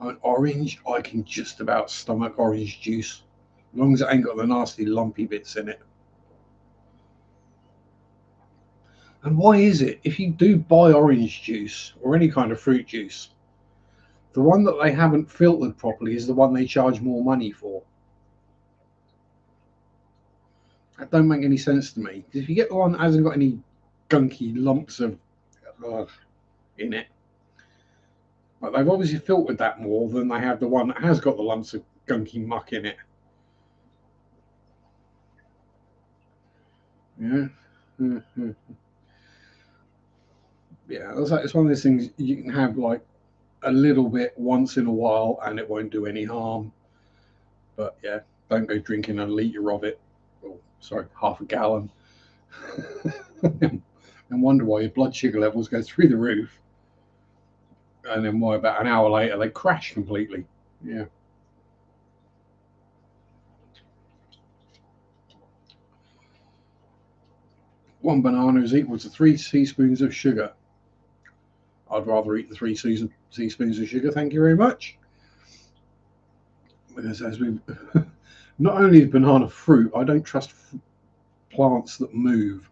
S1: An orange, I can just about stomach orange juice. As long as it ain't got the nasty lumpy bits in it. And why is it, if you do buy orange juice or any kind of fruit juice, the one that they haven't filtered properly is the one they charge more money for? That don't make any sense to me. Because if you get the one that hasn't got any gunky lumps of in it, but they've obviously filtered that more than they have the one that has got the lumps of gunky muck in it. Yeah. Yeah, it's one of those things you can have like a little bit once in a while and it won't do any harm. But yeah, don't go drinking a litre of it. Oh, sorry, half a gallon. And wonder why your blood sugar levels go through the roof. And then why about an hour later they crash completely. Yeah. One banana is equal to 3 teaspoons of sugar. I'd rather eat the 3 teaspoons of sugar, thank you very much. Because as we, not only is banana fruit, I don't trust plants that move.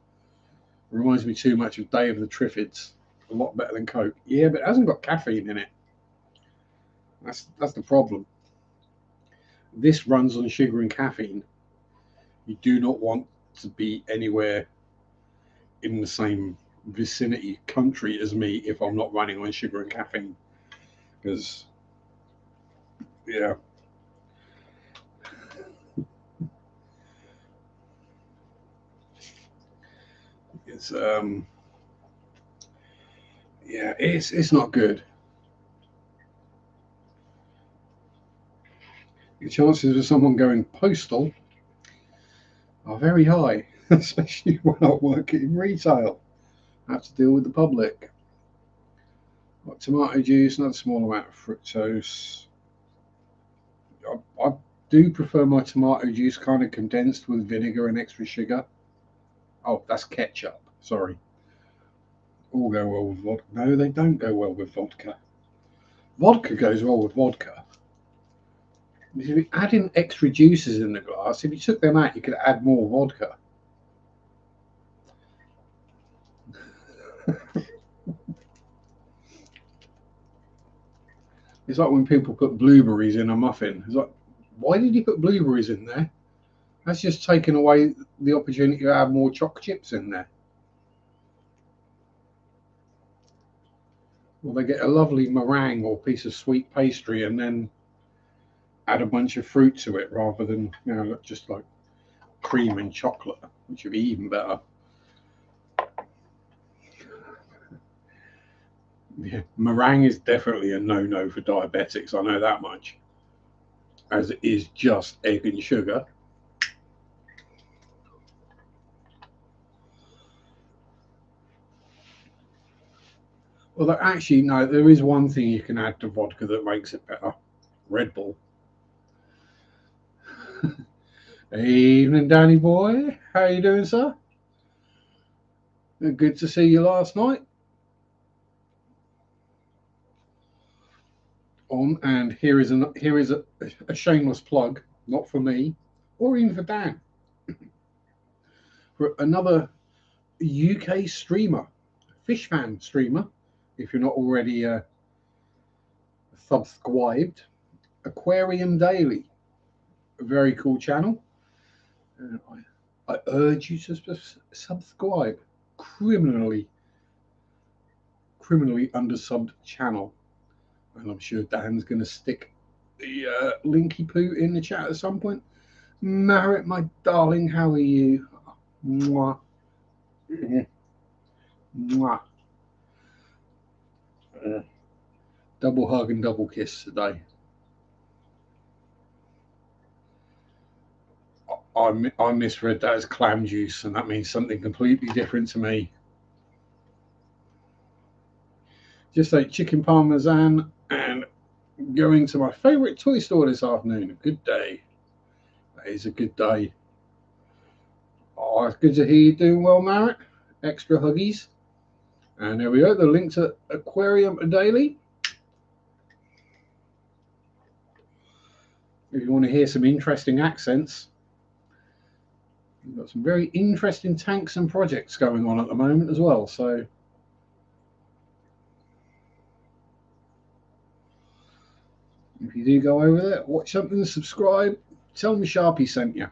S1: It reminds me too much of Day of the Triffids. A lot better than Coke. Yeah, but it hasn't got caffeine in it. That's the problem. This runs on sugar and caffeine. You do not want to be anywhere in the same vicinity country as me if I'm not running on sugar and caffeine. Because, yeah. It's yeah, it's not good. The chances of someone going postal are very high, especially when I work in retail. I have to deal with the public. Got tomato juice, another small amount of fructose. I do prefer my tomato juice kind of condensed with vinegar and extra sugar. Oh, that's ketchup. Sorry. All go well with vodka. No, they don't go well with vodka. Vodka goes well with vodka. If you add in extra juices in the glass, if you took them out, you could add more vodka. It's like when people put blueberries in a muffin. It's like, why did you put blueberries in there? That's just taking away the opportunity to add more choc chips in there. Well, they get a lovely meringue or piece of sweet pastry and then add a bunch of fruit to it rather than, just like cream and chocolate, which would be even better. Yeah, meringue is definitely a no-no for diabetics. I know that much. As it is just egg and sugar. Well, actually, no, there is one thing you can add to vodka that makes it better. Red Bull. Evening, Danny boy. How you doing, sir? Good to see you last night. And here is a shameless plug, not for me or even for Dan, for another UK streamer, fish fan streamer. If you're not already subscribed, Aquarium Daily, a very cool channel. And I urge you to subscribe. Criminally undersubbed channel, and I'm sure Dan's going to stick the linky poo in the chat at some point. Merritt, my darling, how are you? Mwah. Mwah. Double hug and double kiss today. I misread that as clam juice, and that means something completely different to me. Just ate chicken parmesan and going to my favourite toy store this afternoon. A good day. That is a good day. Oh, it's good to hear you doing well, Merritt. Extra huggies. And there we go. The link to Aquarium Daily. If you want to hear some interesting accents, we've got some very interesting tanks and projects going on at the moment as well. So if you do go over there, watch something, subscribe, tell me Sharpe sent you.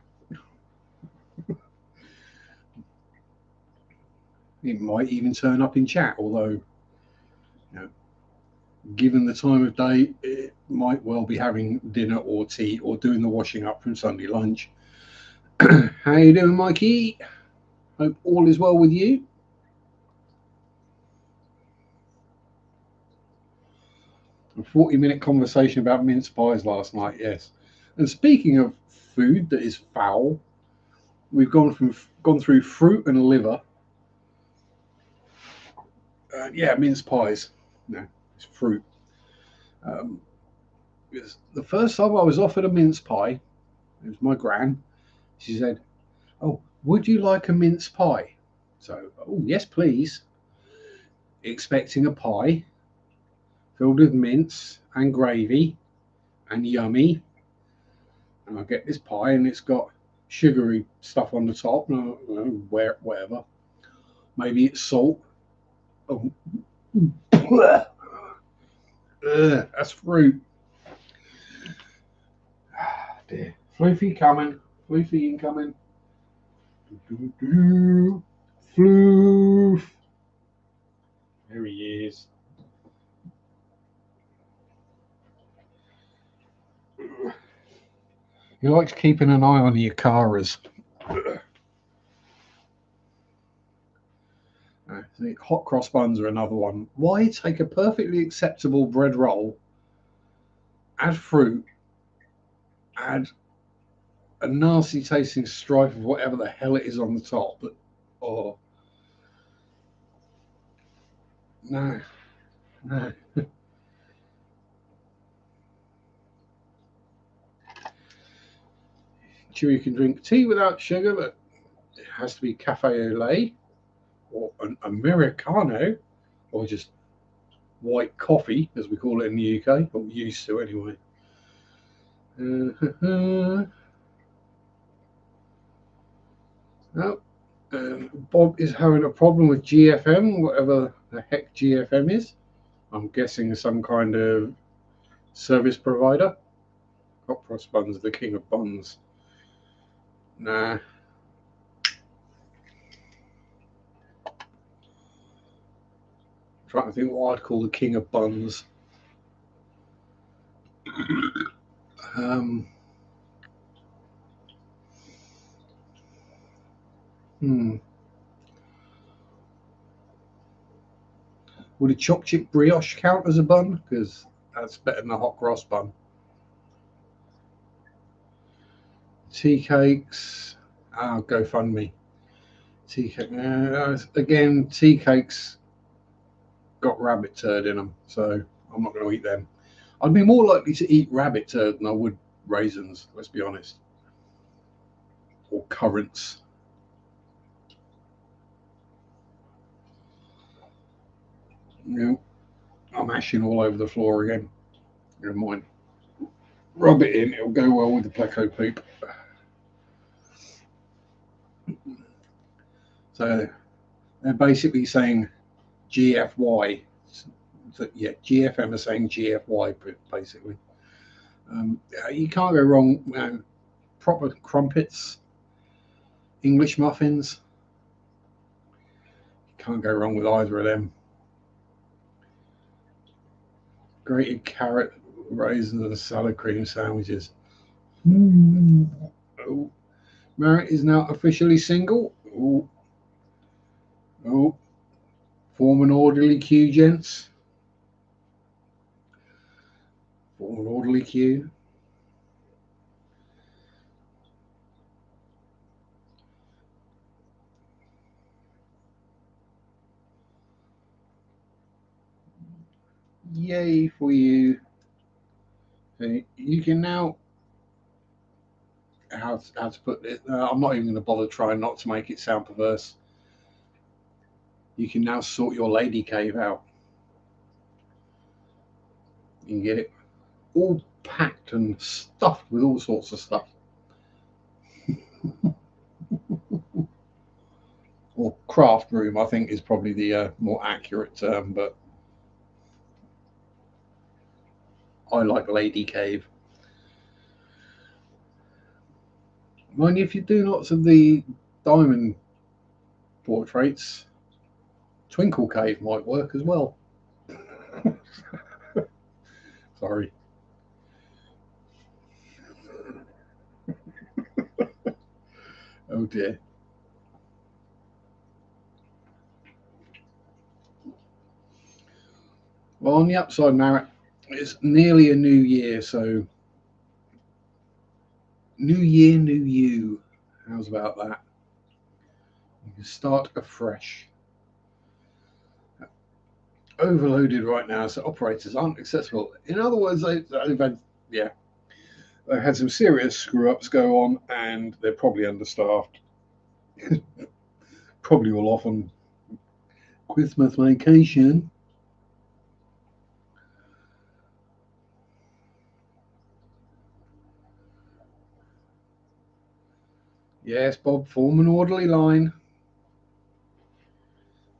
S1: It might even turn up in chat, although, you know, given the time of day, it might well be having dinner or tea or doing the washing up from Sunday lunch. How you doing, Mikey? Hope all is well with you. A 40-minute conversation about mince pies last night, yes. And speaking of food that is foul, we've gone through fruit and liver. Yeah, mince pies. No, it's fruit. The first time I was offered a mince pie, it was my gran. She said, "Oh, would you like a mince pie?" So, oh yes, please. Expecting a pie filled with mince and gravy and yummy. And I get this pie and it's got sugary stuff on the top, whatever. Maybe it's salt. Oh, that's fruit. Ah, dear. Floofy coming. Floofy incoming. Floof. There he is. He likes keeping an eye on your cars. The hot cross buns are another one. Why take a perfectly acceptable bread roll, add fruit, add a nasty tasting stripe of whatever the hell it is on the top? But oh no, no. Chewy can drink tea without sugar, but it has to be cafe au lait or an Americano or just white coffee, as we call it in the UK, or used to anyway. Oh, Bob is having a problem with GFM, whatever the heck GFM is. I'm guessing some kind of service provider. Hot cross buns, the king of buns. Nah. I'm trying to think what I'd call the king of buns. Would a choc chip brioche count as a bun? Because that's better than a hot cross bun. Tea cakes. Oh, GoFundMe. Tea cake. Again, tea cakes got rabbit turd in them, so I'm not going to eat them. I'd be more likely to eat rabbit turd than I would raisins, let's be honest. Or currants. I'm ashing all over the floor again. Never mind. Rub it in, it'll go well with the pleco poop. So they're basically saying GFY. So, yeah, GFM are saying GFY basically. You can't go wrong. Proper crumpets, English muffins. You can't go wrong with either of them. Grated carrot, raisins, and salad cream sandwiches. Oh, Merritt is now officially single. Oh, form an orderly queue, gents. Form an orderly queue. Yay for you. Okay, you can now, how to put it, I'm not even going to bother trying not to make it sound perverse. You can now sort your lady cave out. You can get it all packed and stuffed with all sorts of stuff. Or craft room, I think, is probably the more accurate term, but I like lady cave. Mind you, if you do lots of the diamond portraits, twinkle cave might work as well. Sorry. Oh dear. Well, on the upside, Marek, it's nearly a new year, so new year, new you. How's about that? You can start afresh. Overloaded right now, so operators aren't accessible. In other words, they've had, yeah, they've had some serious screw ups go on, and they're probably understaffed. Probably all off on Christmas vacation. Yes, Bob, form an orderly line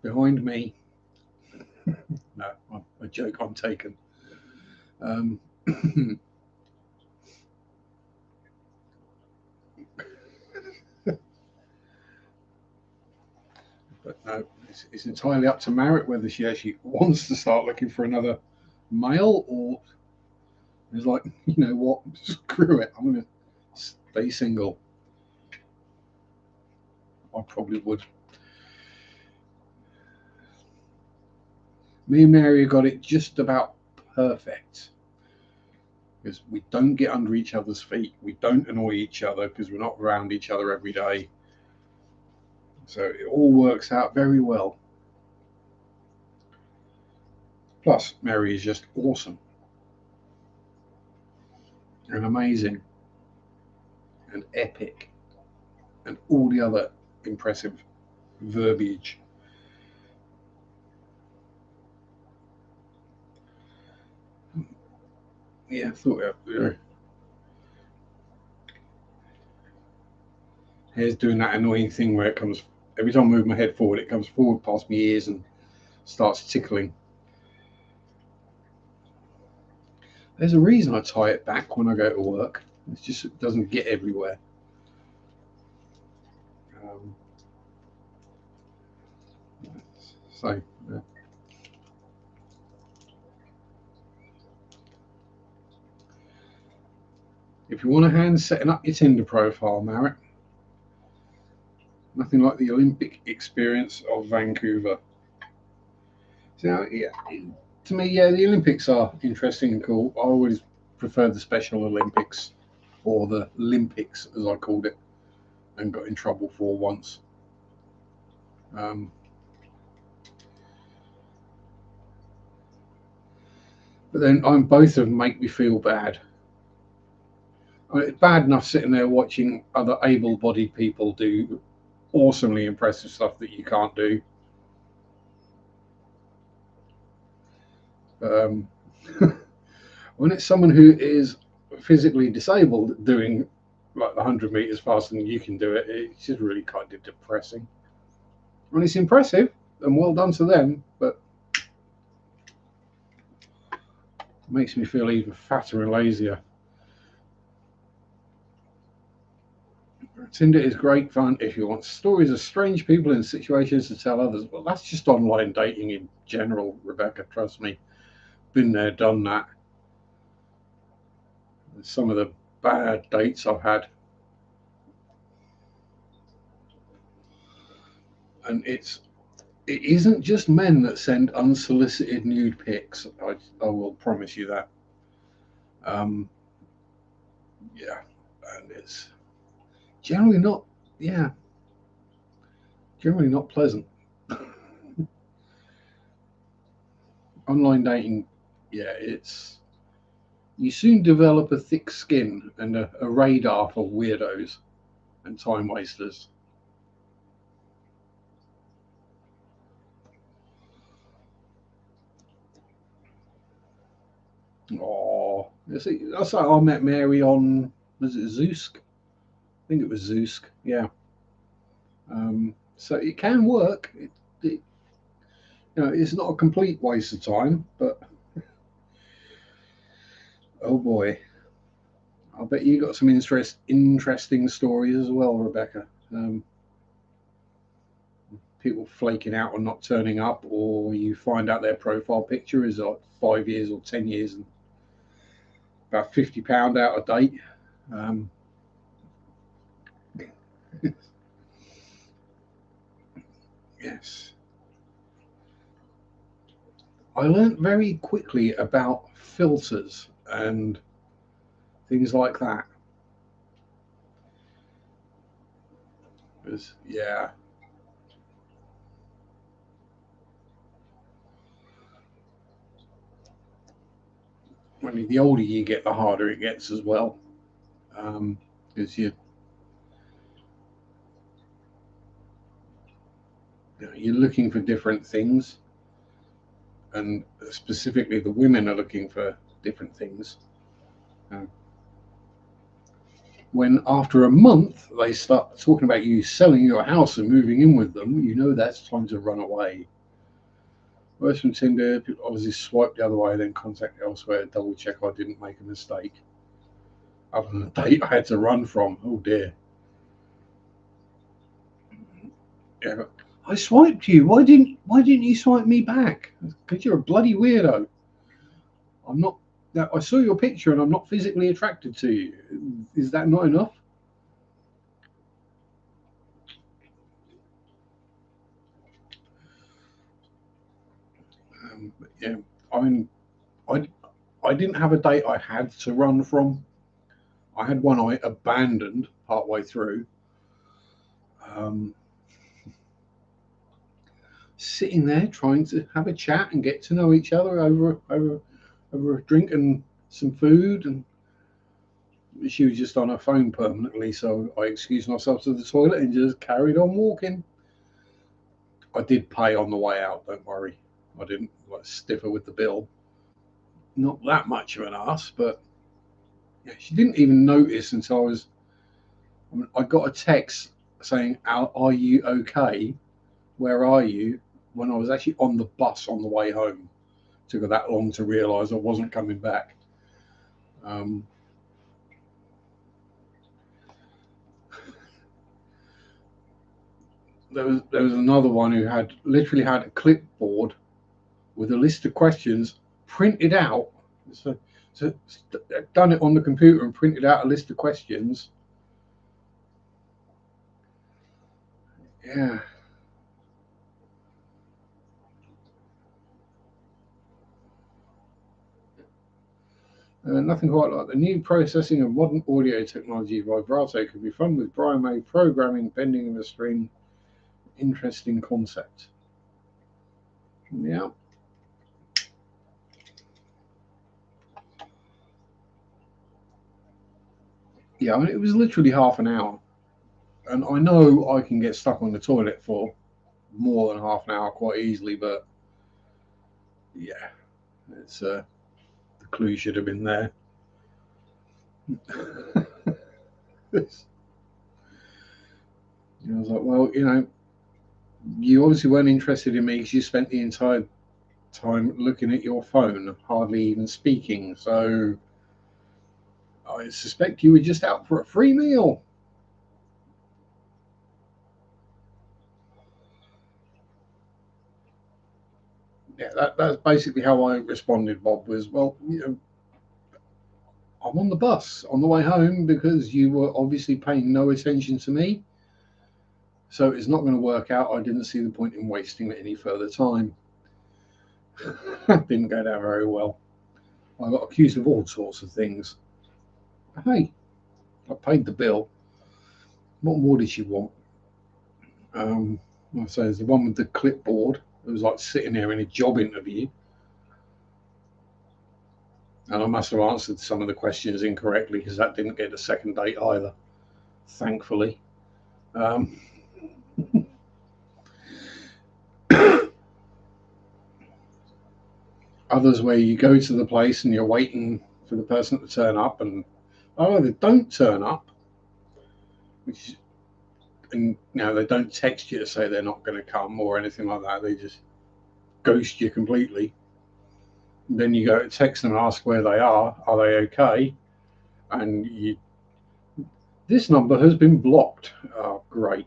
S1: behind me. No, a joke. I'm taken. Um, but no, it's entirely up to Marek whether she actually wants to start looking for another male, or is like, you know what, screw it, I'm going to stay single. I probably would. Me and Mary got it just about perfect, because we don't get under each other's feet. We don't annoy each other because we're not around each other every day. So it all works out very well. Plus, Mary is just awesome and amazing and epic and all the other impressive verbiage. Yeah, I thought, here's doing that annoying thing where it comes, every time I move my head forward, it comes forward past my ears and starts tickling. There's a reason I tie it back when I go to work. It's just, it doesn't get everywhere. Um, so, yeah. If you want a hand setting up your Tinder profile, Marek, nothing like the Olympic experience of Vancouver. So, yeah, to me, yeah, the Olympics are interesting and cool. I always preferred the Special Olympics, or the Olympics as I called it, and got in trouble for once. Um, but then both of them make me feel bad. I mean, it's bad enough sitting there watching other able-bodied people do awesomely impressive stuff that you can't do. Um, when it's someone who is physically disabled doing like 100 meters faster than you can do it, it's just really kind of depressing. And it's impressive and well done to them, but it makes me feel even fatter and lazier. Tinder is great fun if you want stories of strange people in situations to tell others. Well, that's just online dating in general, Rebecca. Trust me. Been there, done that. Some of the bad dates I've had. And it isn't just men that send unsolicited nude pics. I will promise you that. Um, yeah, and it's generally not. Yeah, generally not pleasant. Online dating, yeah, it's, you soon develop a thick skin and a radar for weirdos and time wasters. Oh, See, that's how I met Mary on, was it Zeusk? I think it was Zeusk. Yeah. So it can work. It's not a complete waste of time, but oh boy, I bet you got some interesting stories as well, Rebecca. People flaking out or not turning up, or you find out their profile picture is like 5 years or 10 years and about £50 out of date. Um, yes, I learnt very quickly about filters and things like that. Yeah, when the older you get, the harder it gets as well. Because you're looking for different things, and specifically the women are looking for different things. Uh, when after a month they start talking about you selling your house and moving in with them, that's time to run away. Worse from Tinder, people obviously swipe the other way, then contact elsewhere, double check I didn't make a mistake. Other than the date I had to run from. Oh dear. Yeah. I swiped you. Why didn't you swipe me back? Because you're a bloody weirdo. I'm not. I saw your picture and I'm not physically attracted to you. Is that not enough? Yeah. I mean, I I didn't have a date I had to run from. I had one I abandoned partway through. Um, Sitting there trying to have a chat and get to know each other over a drink and some food, and she was just on her phone permanently. So I excused myself to the toilet and just carried on walking. I did pay on the way out. Don't worry, I didn't like stiff her with the bill. Not that much of an ass, but yeah, she didn't even notice until I got a text saying, "Are you okay? Where are you?" When I was actually on the bus on the way home. It took her that long to realise I wasn't coming back. Um, there was another one who had literally had a clipboard with a list of questions printed out. So, so done it on the computer and printed out a list of questions. Yeah, nothing quite like the new processing of modern audio technology. Vibrato could be fun with Brian May programming pending in the stream. Interesting concept. Yeah, yeah. I mean, it was literally half an hour, and I know I can get stuck on the toilet for more than half an hour quite easily. But yeah, it's the clue should have been there. I was like, well, you obviously weren't interested in me because you spent the entire time looking at your phone, hardly even speaking. So I suspect you were just out for a free meal. Yeah, that's basically how I responded, Bob, was, well, I'm on the bus on the way home because you were obviously paying no attention to me. So it's not going to work out. I didn't see the point in wasting any further time. Didn't go down very well. I got accused of all sorts of things. Hey, I paid the bill. What more did she want? I say there's the one with the clipboard. It was like sitting there in a job interview, and I must have answered some of the questions incorrectly because that didn't get a second date either, thankfully. Um, Others where you go to the place and you're waiting for the person to turn up, and they don't turn up, which is, and they don't text you to say they're not going to come or anything like that. They just ghost you completely. And then you go to text them and ask where they are. Are they okay? And this number has been blocked. Oh, great.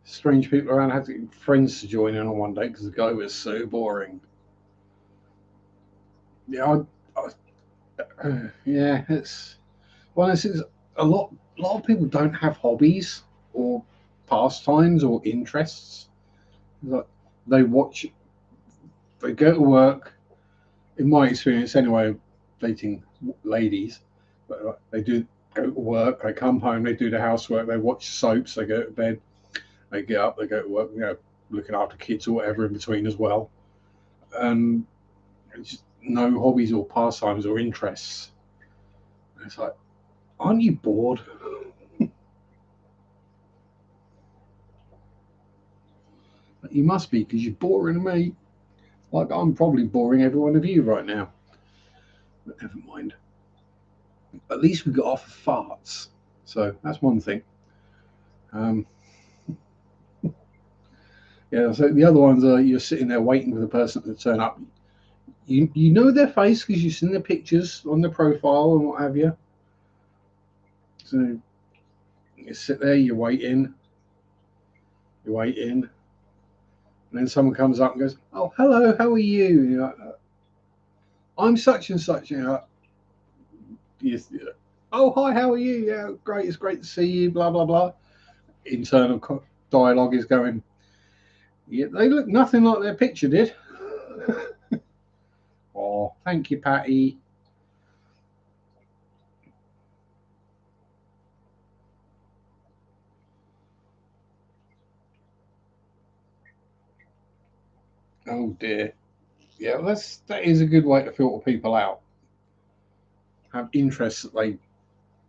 S1: Strange people around. I had to get friends to join in on one day because the guy was so boring. Yeah, yeah, it's a lot. A lot of people don't have hobbies or pastimes or interests. Like they watch, they go to work. In my experience, anyway, dating ladies, but they do go to work. They come home. They do the housework. They watch soaps. They go to bed. They get up. They go to work. Looking after kids or whatever in between as well. And just no hobbies or pastimes or interests. It's like, aren't you bored? You must be, because you're boring me. Like I'm probably boring every one of you right now. But never mind. At least we got off of farts. So that's one thing. Um, yeah, so the other ones are you're sitting there waiting for the person to turn up. You know their face because you've seen their pictures on their profile and what have you. So you sit there, you're waiting, and then someone comes up and goes, "Oh, hello, how are you?" And you're like, "I'm such and such." And you're like, "Oh, hi, how are you? Yeah, great. It's great to see you." Blah blah blah. Internal dialogue is going. Yeah, they look nothing like their picture did. Oh, thank you, Patty. Oh dear. Yeah, that is a good way to filter people out. Have interests that they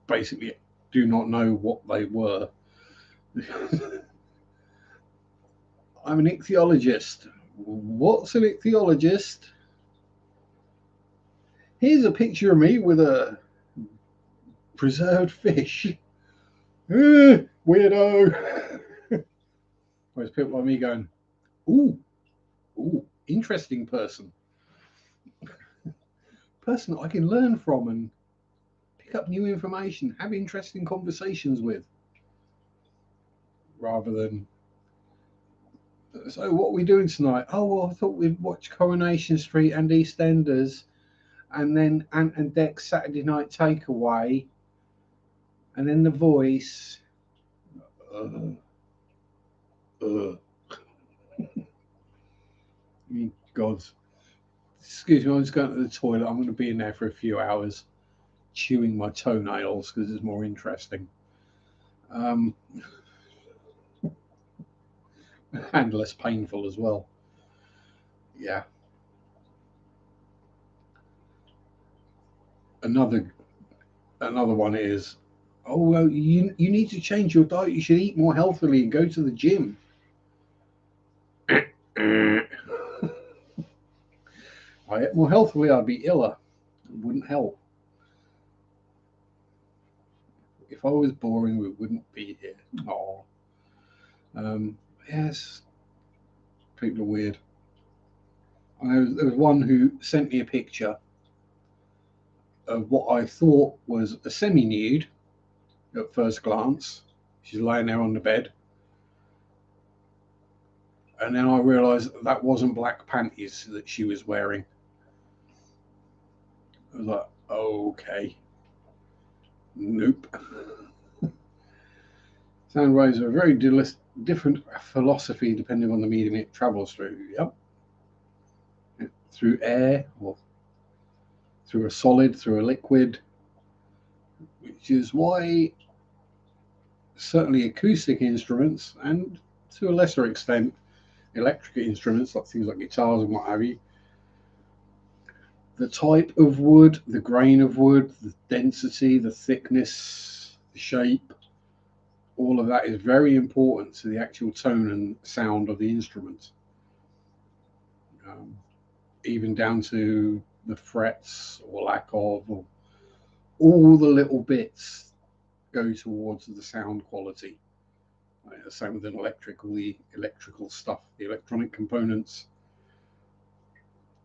S1: basically do not know what they were. I'm an ichthyologist. What's an ichthyologist? Here's a picture of me with a preserved fish. Weirdo. Whereas people like me going, ooh, interesting person. Person that I can learn from and pick up new information, have interesting conversations with, rather than, so what are we doing tonight? Oh, well, I thought we'd watch Coronation Street and EastEnders, and then Ant and Dec's Saturday Night Takeaway, and then The Voice. Uh, uh. God, excuse me, I'm just going to the toilet. I'm going to be in there for a few hours, chewing my toenails because it's more interesting. Um, and less painful as well. Yeah. Another one is, oh well, you need to change your diet. You should eat more healthily and go to the gym. If I ate more healthily, I'd be iller. It wouldn't help. If I was boring, we wouldn't be here. Oh, yes, people are weird. There was one who sent me a picture of what I thought was a semi-nude at first glance. She's lying there on the bed, and then I realised that wasn't black panties that she was wearing. I was like, okay, nope. Soundwaves are a very different philosophy depending on the medium it travels through. Yep. Through air, or through a solid, through a liquid, which is why certainly acoustic instruments, and to a lesser extent electric instruments like things like guitars and what have you, the type of wood, the grain of wood, the density, the thickness, the shape, all of that is very important to the actual tone and sound of the instrument. Even down to the frets or lack of, or all the little bits go towards the sound quality. Same with an electric, all the electrical stuff, the electronic components.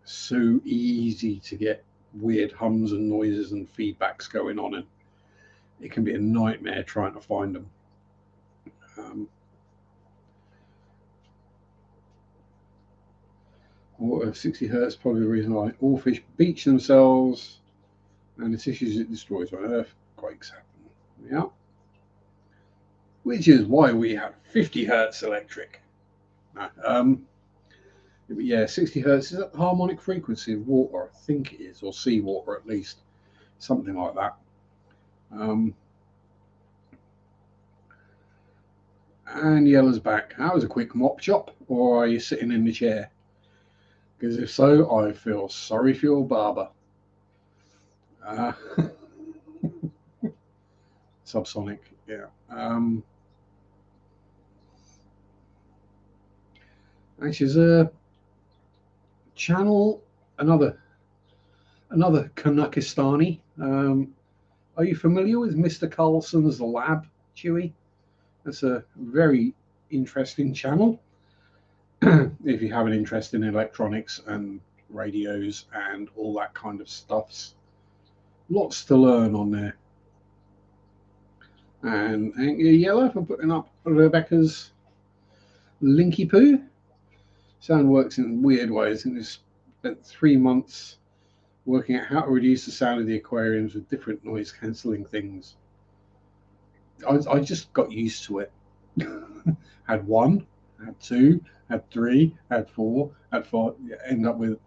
S1: So easy to get weird hums and noises and feedbacks going on, and it can be a nightmare trying to find them. Water 60 hertz, probably the reason why all fish beach themselves and the tissues it destroys on earthquakes happen. Yeah. Which is why we have 50 hertz electric. Yeah, 60 hertz is that the harmonic frequency of water, I think it is, or seawater at least, something like that. And Yella's back. How was a quick mop chop, or are you sitting in the chair? Because if so, I feel sorry for your barber. Subsonic, yeah. Actually, there's a channel, another Kanakistani. Are you familiar with Mr. Carlson's Lab, Chewy? That's a very interesting channel. If you have an interest in electronics and radios and all that kind of stuffs, lots to learn on there. And thank you, Yellow, for putting up Rebecca's Linky Poo. Sound works in weird ways, and it's spent 3 months working out how to reduce the sound of the aquariums with different noise cancelling things. I just got used to it. Had 1, had 2, had 3, had 4, had 5. End up with,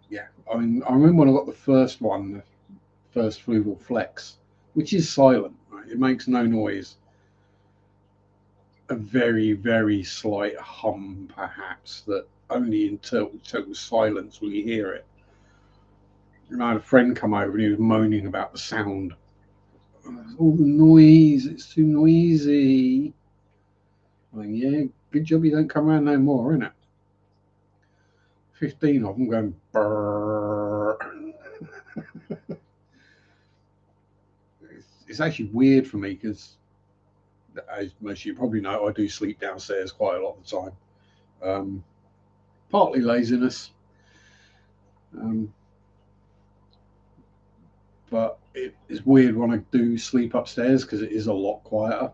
S1: yeah. I mean, I remember when I got the first one, the first Fluval Flex, which is silent. Right? It makes no noise. A very, very slight hum, perhaps, that only in total silence will you hear it. And I had a friend come over and he was moaning about the sound. All the noise, it's too noisy. I'm like, yeah, good job you don't come around no more, innit? 15 of them going brrr. It's actually weird for me because, as most of you probably know, I do sleep downstairs quite a lot of the time. Partly laziness, but it is weird when I do sleep upstairs because it is a lot quieter.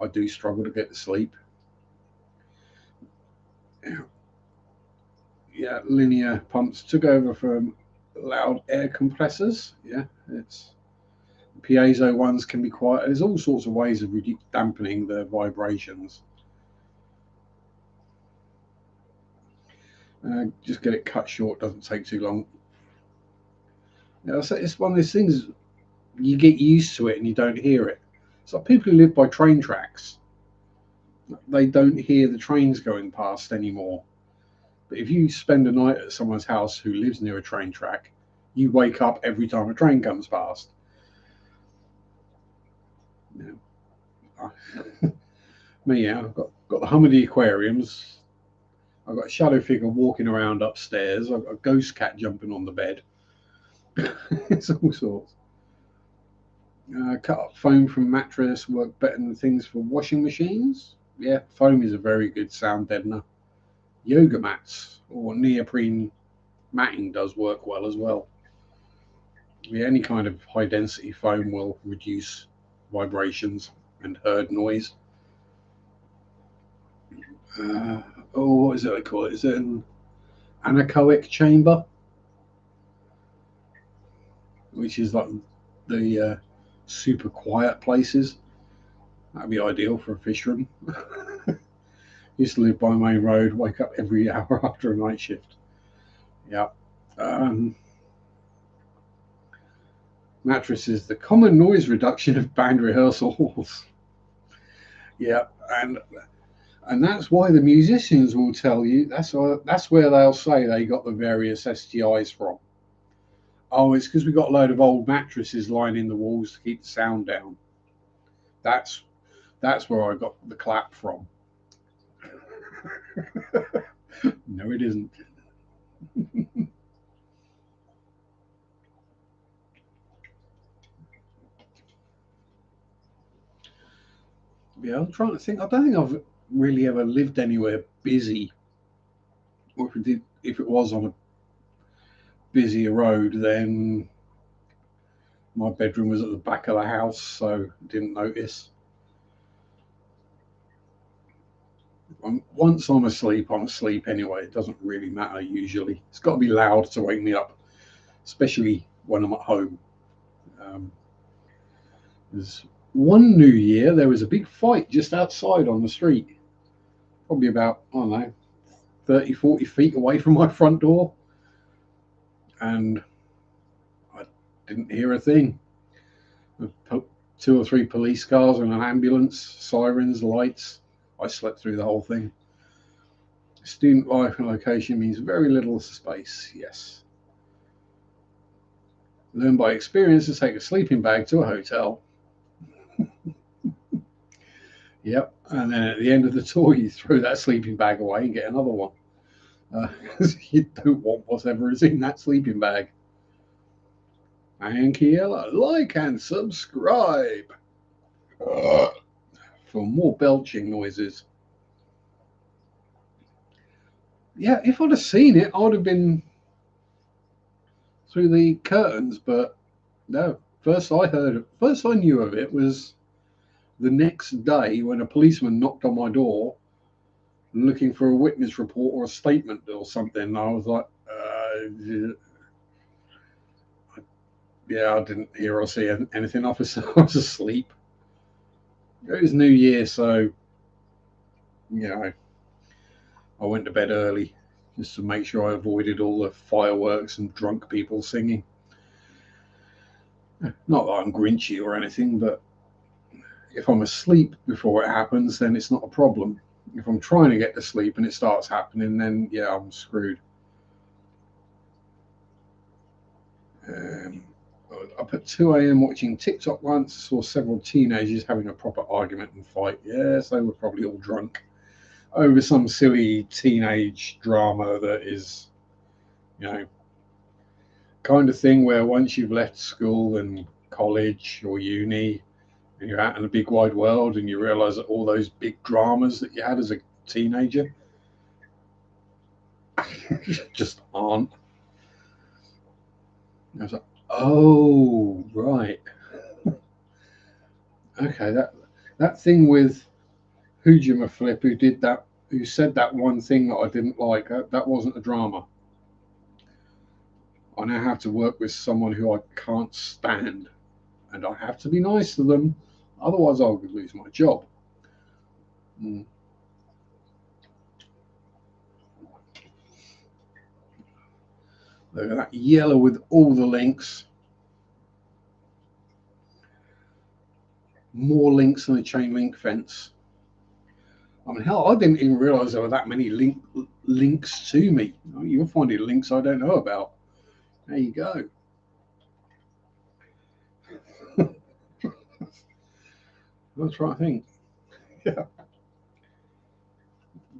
S1: I do struggle to get to sleep. Yeah, linear pumps took over from loud air compressors. Yeah, it's piezo ones can be quiet. There's all sorts of ways of dampening the vibrations. Just get it cut short, doesn't take too long. Yeah, it's one of those things, you get used to it and you don't hear it. It's like people who live by train tracks. They don't hear the trains going past anymore. But if you spend a night at someone's house who lives near a train track, you wake up every time a train comes past. Me, yeah, I've got the hum of the aquariums. I've got a shadow figure walking around upstairs. I've got a ghost cat jumping on the bed. It's all sorts. Cut up foam from mattress work better than things for washing machines. Yeah, foam is a very good sound deadener. Yoga mats or neoprene matting does work well as well. Yeah, any kind of high density foam will reduce vibrations and herd noise. What is it they call it? Is it an anechoic chamber? Which is like the super quiet places. That'd be ideal for a fish room. Used to live by a main road, wake up every hour after a night shift. Yeah. Mattresses, the common noise reduction of band rehearsal halls. Yeah, and that's why the musicians will tell you, that's where they'll say they got the various STIs from. Oh, it's because we got a load of old mattresses lining the walls to keep the sound down. That's where I got the clap from. No, it isn't. Yeah, I'm trying to think. I don't think I've really ever lived anywhere busy, or if it was on a busier road, then my bedroom was at the back of the house, so didn't notice. Once I'm asleep anyway. It doesn't really matter usually. It's got to be loud to wake me up, especially when I'm at home. Um, there's one New Year, there was a big fight just outside on the street, probably about, I don't know, 30, 40 feet away from my front door. And I didn't hear a thing. Two or three police cars and an ambulance, sirens, lights. I slept through the whole thing. Student life and location means very little space, yes. Learn by experience to take a sleeping bag to a hotel. Yep, and then at the end of the tour, you throw that sleeping bag away and get another one. You don't want whatever is in that sleeping bag. And Kiela, like and subscribe for more belching noises. Yeah, if I'd have seen it, I would have been through the curtains, but no. First I knew of it was the next day when a policeman knocked on my door looking for a witness report or a statement or something. And I was like, yeah, I didn't hear or see anything. I was asleep. It was New Year, so I went to bed early just to make sure I avoided all the fireworks and drunk people singing. Not that I'm grinchy or anything, but if I'm asleep before it happens, then it's not a problem. If I'm trying to get to sleep and it starts happening, then yeah, I'm screwed. Up at 2 a.m. watching TikTok once, saw several teenagers having a proper argument and fight. Yes, they were probably all drunk over some silly teenage drama that is, kind of thing where once you've left school and college or uni and you're out in the big wide world and you realize that all those big dramas that you had as a teenager just aren't. I was like, oh, right. Okay, that thing with Hujima Flip who said that one thing that I didn't like, that wasn't a drama. I now have to work with someone who I can't stand, and I have to be nice to them, otherwise I would lose my job. Look at that yellow with all the links. More links than a chain link fence. I mean, hell, I didn't even realize there were that many links to me. You're finding links I don't know about. There you go. That's right, I think. Yeah.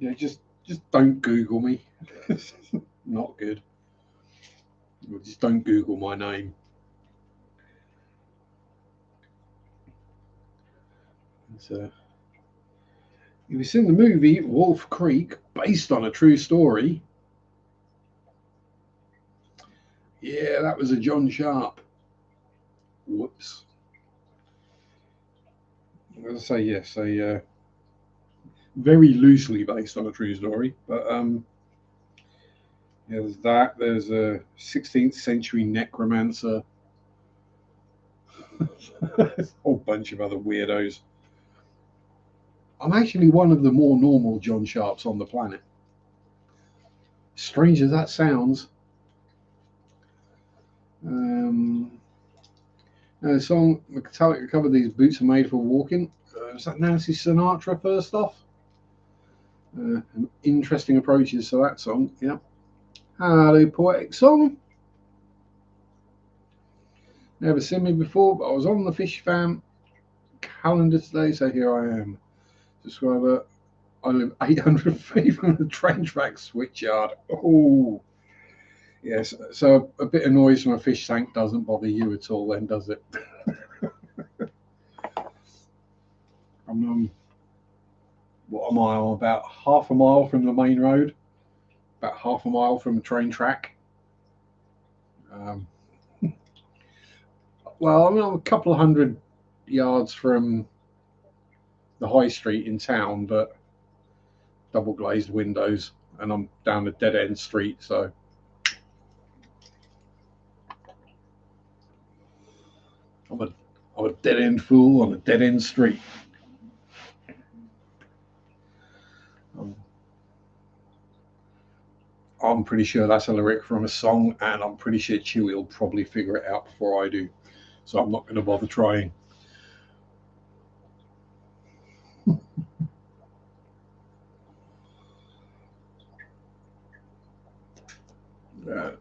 S1: Yeah, just don't Google me. Not good. Just don't Google my name. So, you've seen the movie Wolf Creek, based on a true story. Yeah, that was a John Sharpe. Whoops. As I say, yes, very loosely based on a true story, but yeah, there's that. There's a 16th century necromancer. A whole bunch of other weirdos. I'm actually one of the more normal John Sharpes on the planet. Strange as that sounds. The song Metallica covered "These Boots Are Made for Walking." Was that Nancy Sinatra first off? Interesting approaches to that song. Yeah. Hello, poetic song. Never seen me before, but I was on the Fish Fam calendar today, so here I am. Subscriber, I live 800 feet from the train track switchyard. Oh, yes. So a bit of noise from a fish tank doesn't bother you at all, then, does it? I'm what am I? I'm about half a mile from the main road, about half a mile from the train track. Um, well, I mean, I'm a couple of hundred yards from the high street in town, but double glazed windows, and I'm down a dead end street, so I'm a I'm a dead end fool on a dead end street. Um, I'm pretty sure that's a lyric from a song, and I'm pretty sure Chewie will probably figure it out before I do, so I'm not going to bother trying.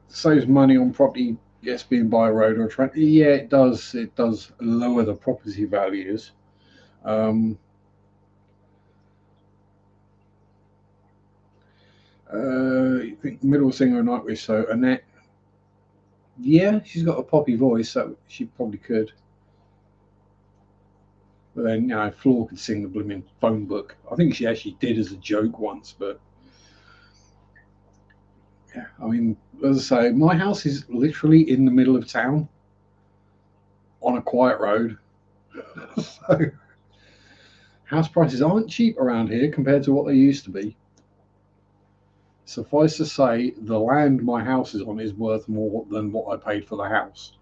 S1: Saves money on property, yes, being by a road or a train. Yeah, it does. It does lower the property values. Um, I think middle singer of Nightwish, so Annette. Yeah, she's got a poppy voice, so she probably could. But then, Floor could sing the blooming phone book. I think she actually did as a joke once, but yeah, I mean, as I say, my house is literally in the middle of town on a quiet road. So house prices aren't cheap around here compared to what they used to be. Suffice to say, the land my house is on is worth more than what I paid for the house.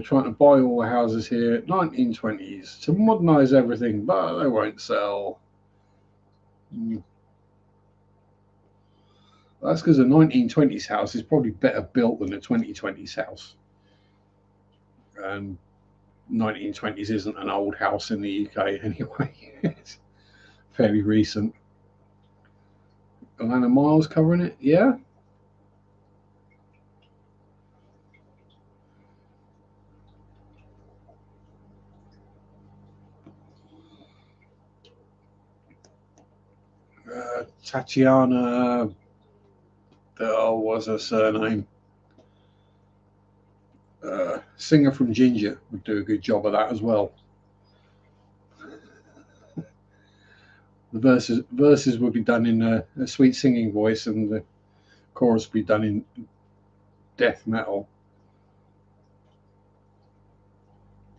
S1: Trying to buy all the houses here, 1920s, to modernise everything, but they won't sell. Mm. That's because a 1920s house is probably better built than a 2020s house. And 1920s isn't an old house in the UK anyway. It's fairly recent. Atlanta Miles covering it, yeah. Tatiana, was her surname? Singer from Ginger would do a good job of that as well. The verses would be done in a sweet singing voice, and the chorus would be done in death metal.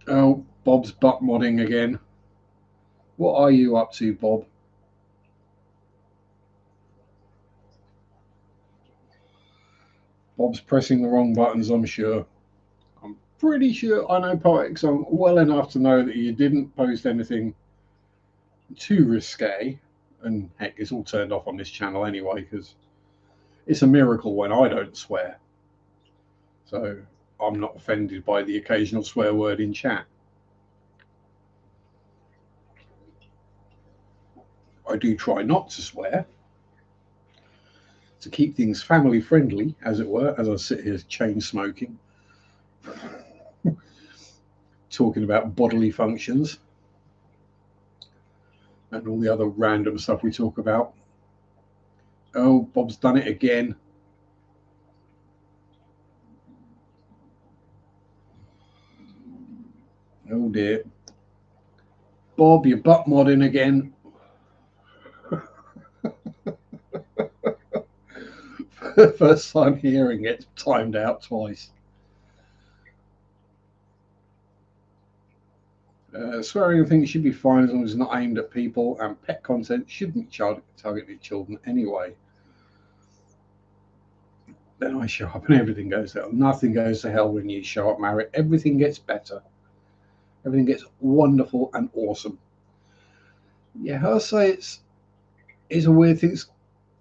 S1: Oh, Bob's butt modding again. What are you up to, Bob? Bob's pressing the wrong buttons, I'm sure. I'm pretty sure I know Poetic Song well enough to know that you didn't post anything too risque. And heck, it's all turned off on this channel anyway, because it's a miracle when I don't swear. So I'm not offended by the occasional swear word in chat. I do try not to swear to keep things family friendly, as it were, as I sit here chain smoking, talking about bodily functions and all the other random stuff we talk about. Oh, Bob's done it again. Oh dear. Bob, you're butt modding again. First time hearing it, timed out twice. Swearing and things should be fine as long as it's not aimed at people, and pet content shouldn't target children anyway. Then I show up and everything goes to hell. Nothing goes to hell when you show up married. Everything gets better. Everything gets wonderful and awesome. Yeah, I'll say it's a weird thing. It's,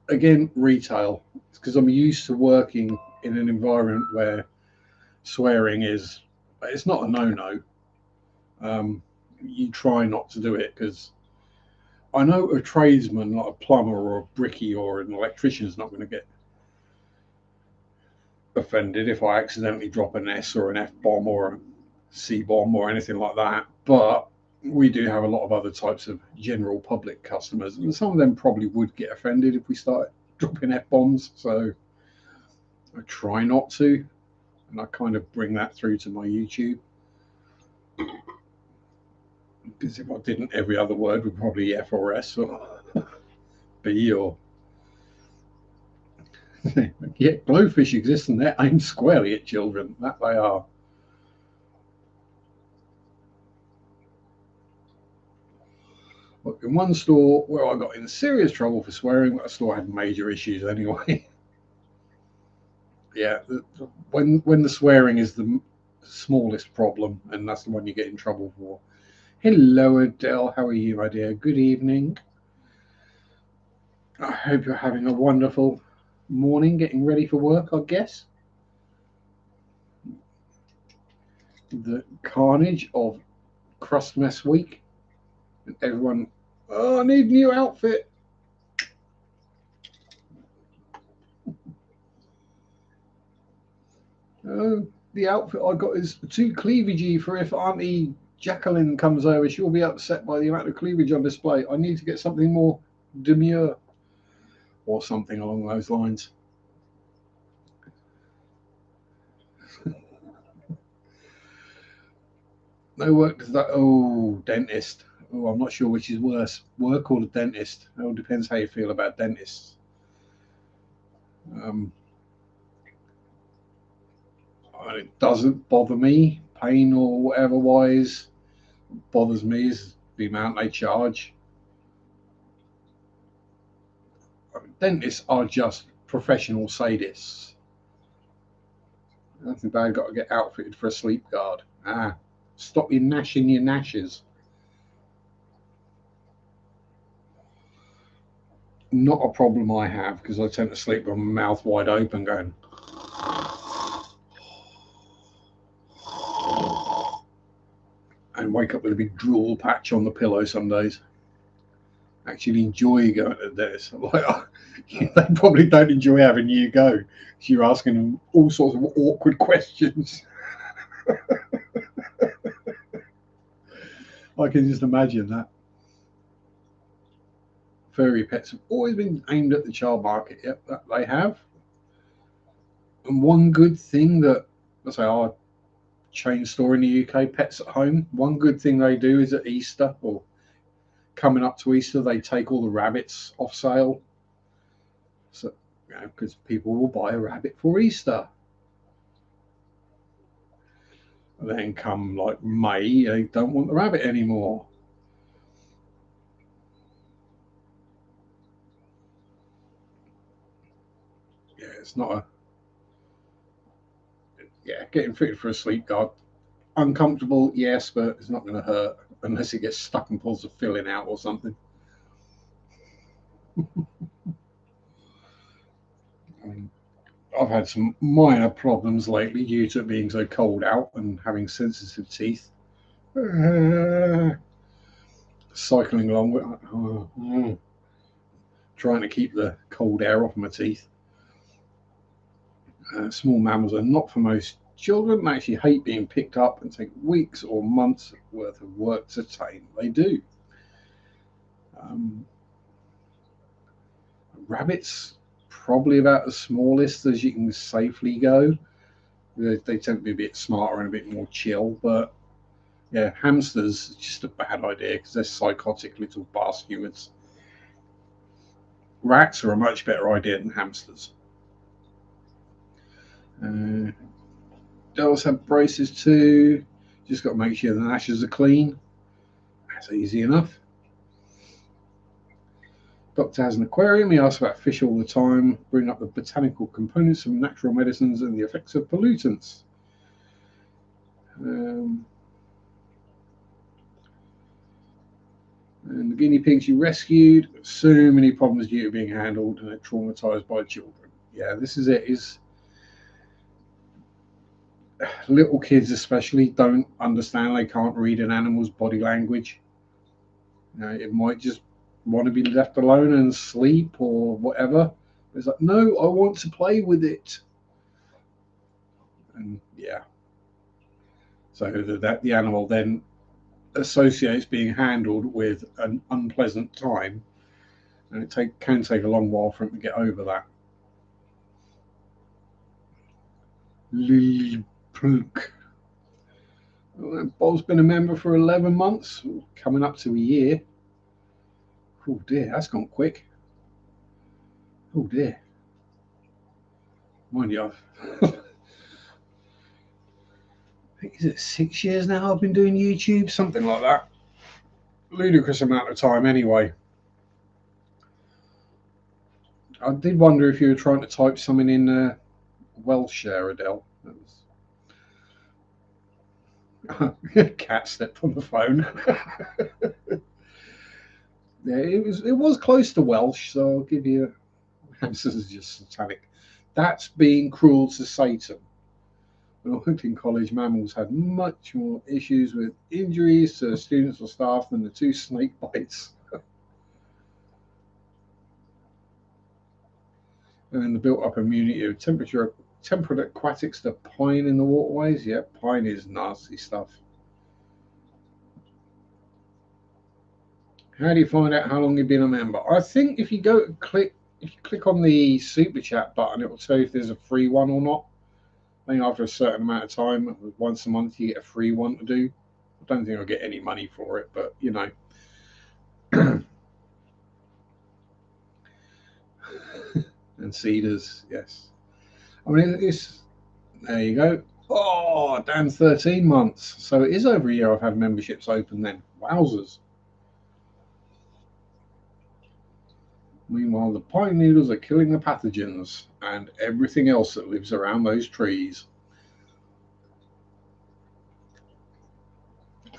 S1: again, retail. It's because I'm used to working in an environment where swearing is, it's not a no-no. You try not to do it because I know a tradesman, like a plumber or a brickie or an electrician, is not going to get offended if I accidentally drop an S or an F bomb or a C bomb or anything like that. But we do have a lot of other types of general public customers, and some of them probably would get offended if we start dropping F bombs. So I try not to, and I kind of bring that through to my YouTube. Because if I didn't, every other word would probably F or S or B or. Yeah, blowfish exist and they're aimed squarely at children. That they are. Look, in one store where I got in serious trouble for swearing, that store had major issues anyway. Yeah, when the swearing is the smallest problem, and that's the one you get in trouble for. Hello, Adele. How are you, my dear? Good evening. I hope you're having a wonderful morning, getting ready for work, I guess. The carnage of Christmas week, and everyone, oh, I need a new outfit. Oh, the outfit I got is too cleavagey for if Auntie Jacqueline comes over. She'll be upset by the amount of cleavage on display. I need to get something more demure or something along those lines. No work does that. Oh, dentist. Oh, I'm not sure which is worse, work or the dentist. It all depends how you feel about dentists. Um, it doesn't bother me, pain or whatever wise. Bothers me is the amount they charge. Dentists are just professional sadists. Nothing bad, got to get outfitted for a sleep guard. Ah, stop you gnashing your gnashes. Not a problem I have, because I tend to sleep with my mouth wide open going. And wake up with a big drool patch on the pillow some days. Actually enjoy going to this. Like, they probably don't enjoy having you go, because you're asking them all sorts of awkward questions. I can just imagine that. Furry pets have always been aimed at the child market. Yep, that they have. And one good thing that, let's say, our chain store in the UK, Pets at Home, one good thing they do is at Easter or coming up to Easter, they take all the rabbits off sale. So, because people will buy a rabbit for Easter. And then come like May, they don't want the rabbit anymore. Yeah, it's not a. Yeah, getting fitted for a sleep guard. Uncomfortable, yes, but it's not going to hurt unless it gets stuck and pulls the filling out or something. I've had some minor problems lately due to it being so cold out and having sensitive teeth. Cycling along with, trying to keep the cold air off my teeth. Small mammals are not for most children. They actually hate being picked up and take weeks or months worth of work to tame. They do. Rabbits, probably about the smallest as you can safely go. They tend to be a bit smarter and a bit more chill, but yeah, hamsters, just a bad idea because they're psychotic little bastards. Rats are a much better idea than hamsters. Dolls have braces too. Just got to make sure the gnashes are clean. That's easy enough. Doctor has an aquarium. He asks about fish all the time, bring up the botanical components of natural medicines and the effects of pollutants. And the guinea pigs you rescued, so many problems due to being handled and traumatized by children. Yeah, this is it. Is little kids especially don't understand. They can't read an animal's body language. It might just want to be left alone and sleep or whatever. It's like, no, I want to play with it. And yeah, so that the animal then associates being handled with an unpleasant time, and it can take a long while for him to get over that. Lilliput. Bob's been a member for 11 months, coming up to a year. Oh dear, that's gone quick. Oh dear. Mind you, is it 6 years now I've been doing YouTube? Something like that. Ludicrous amount of time anyway. I did wonder if you were trying to type something in Welsh there, Adele. Cat stepped on the phone. Yeah, it was close to Welsh, so I'll give you. This is just satanic. That's being cruel to Satan. When I worked in college, mammals had much more issues with injuries to students or staff than the 2 snake bites. And then the built-up immunity of temperate aquatics to pine in the waterways. Yeah, pine is nasty stuff. How do you find out how long you've been a member? I think if you click on the super chat button, it will tell you if there's a free one or not. I think after a certain amount of time, once a month, you get a free one to do. I don't think I'll get any money for it, but you know. And cedars, yes. I mean, it's there you go. Oh, damn, 13 months. So it is over a year I've had memberships open then. Wowzers. Meanwhile, the pine needles are killing the pathogens and everything else that lives around those trees.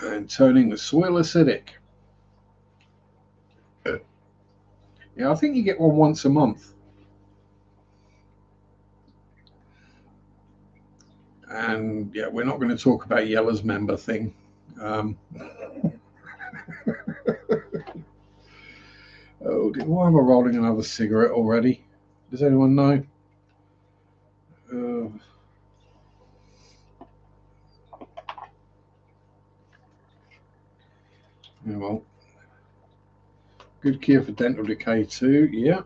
S1: And turning the soil acidic. Yeah, I think you get one once a month. And yeah, we're not going to talk about Yella's member thing. Oh, why am I rolling another cigarette already? Does anyone know? Yeah, well, good cure for dental decay too. Yeah.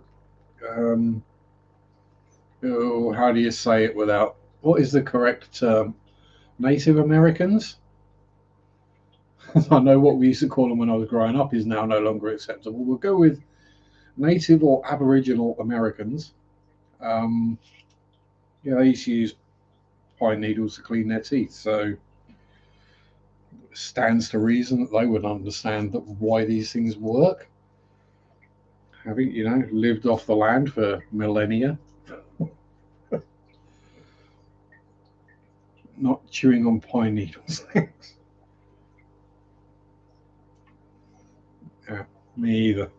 S1: Oh, how do you say it without? What is the correct term? Native Americans? I know what we used to call them when I was growing up is now no longer acceptable. We'll go with Native or Aboriginal Americans. Yeah, they used to use pine needles to clean their teeth, so it stands to reason that they would understand why these things work. Having, lived off the land for millennia. Not chewing on pine needles. Yeah, me either.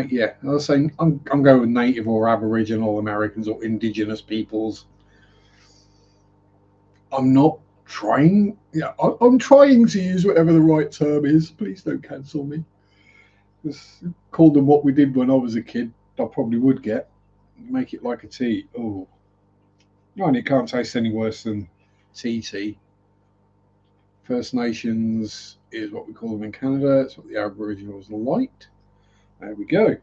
S1: Yeah, I was saying I'm going with Native or Aboriginal Americans or Indigenous peoples. I'm not trying. Yeah, I'm trying to use whatever the right term is. Please don't cancel me. Just call them what we did when I was a kid. I probably would get. Make it like a tea. Oh, no, and it can't taste any worse than tea. First Nations is what we call them in Canada. It's what the Aboriginals liked. There we go.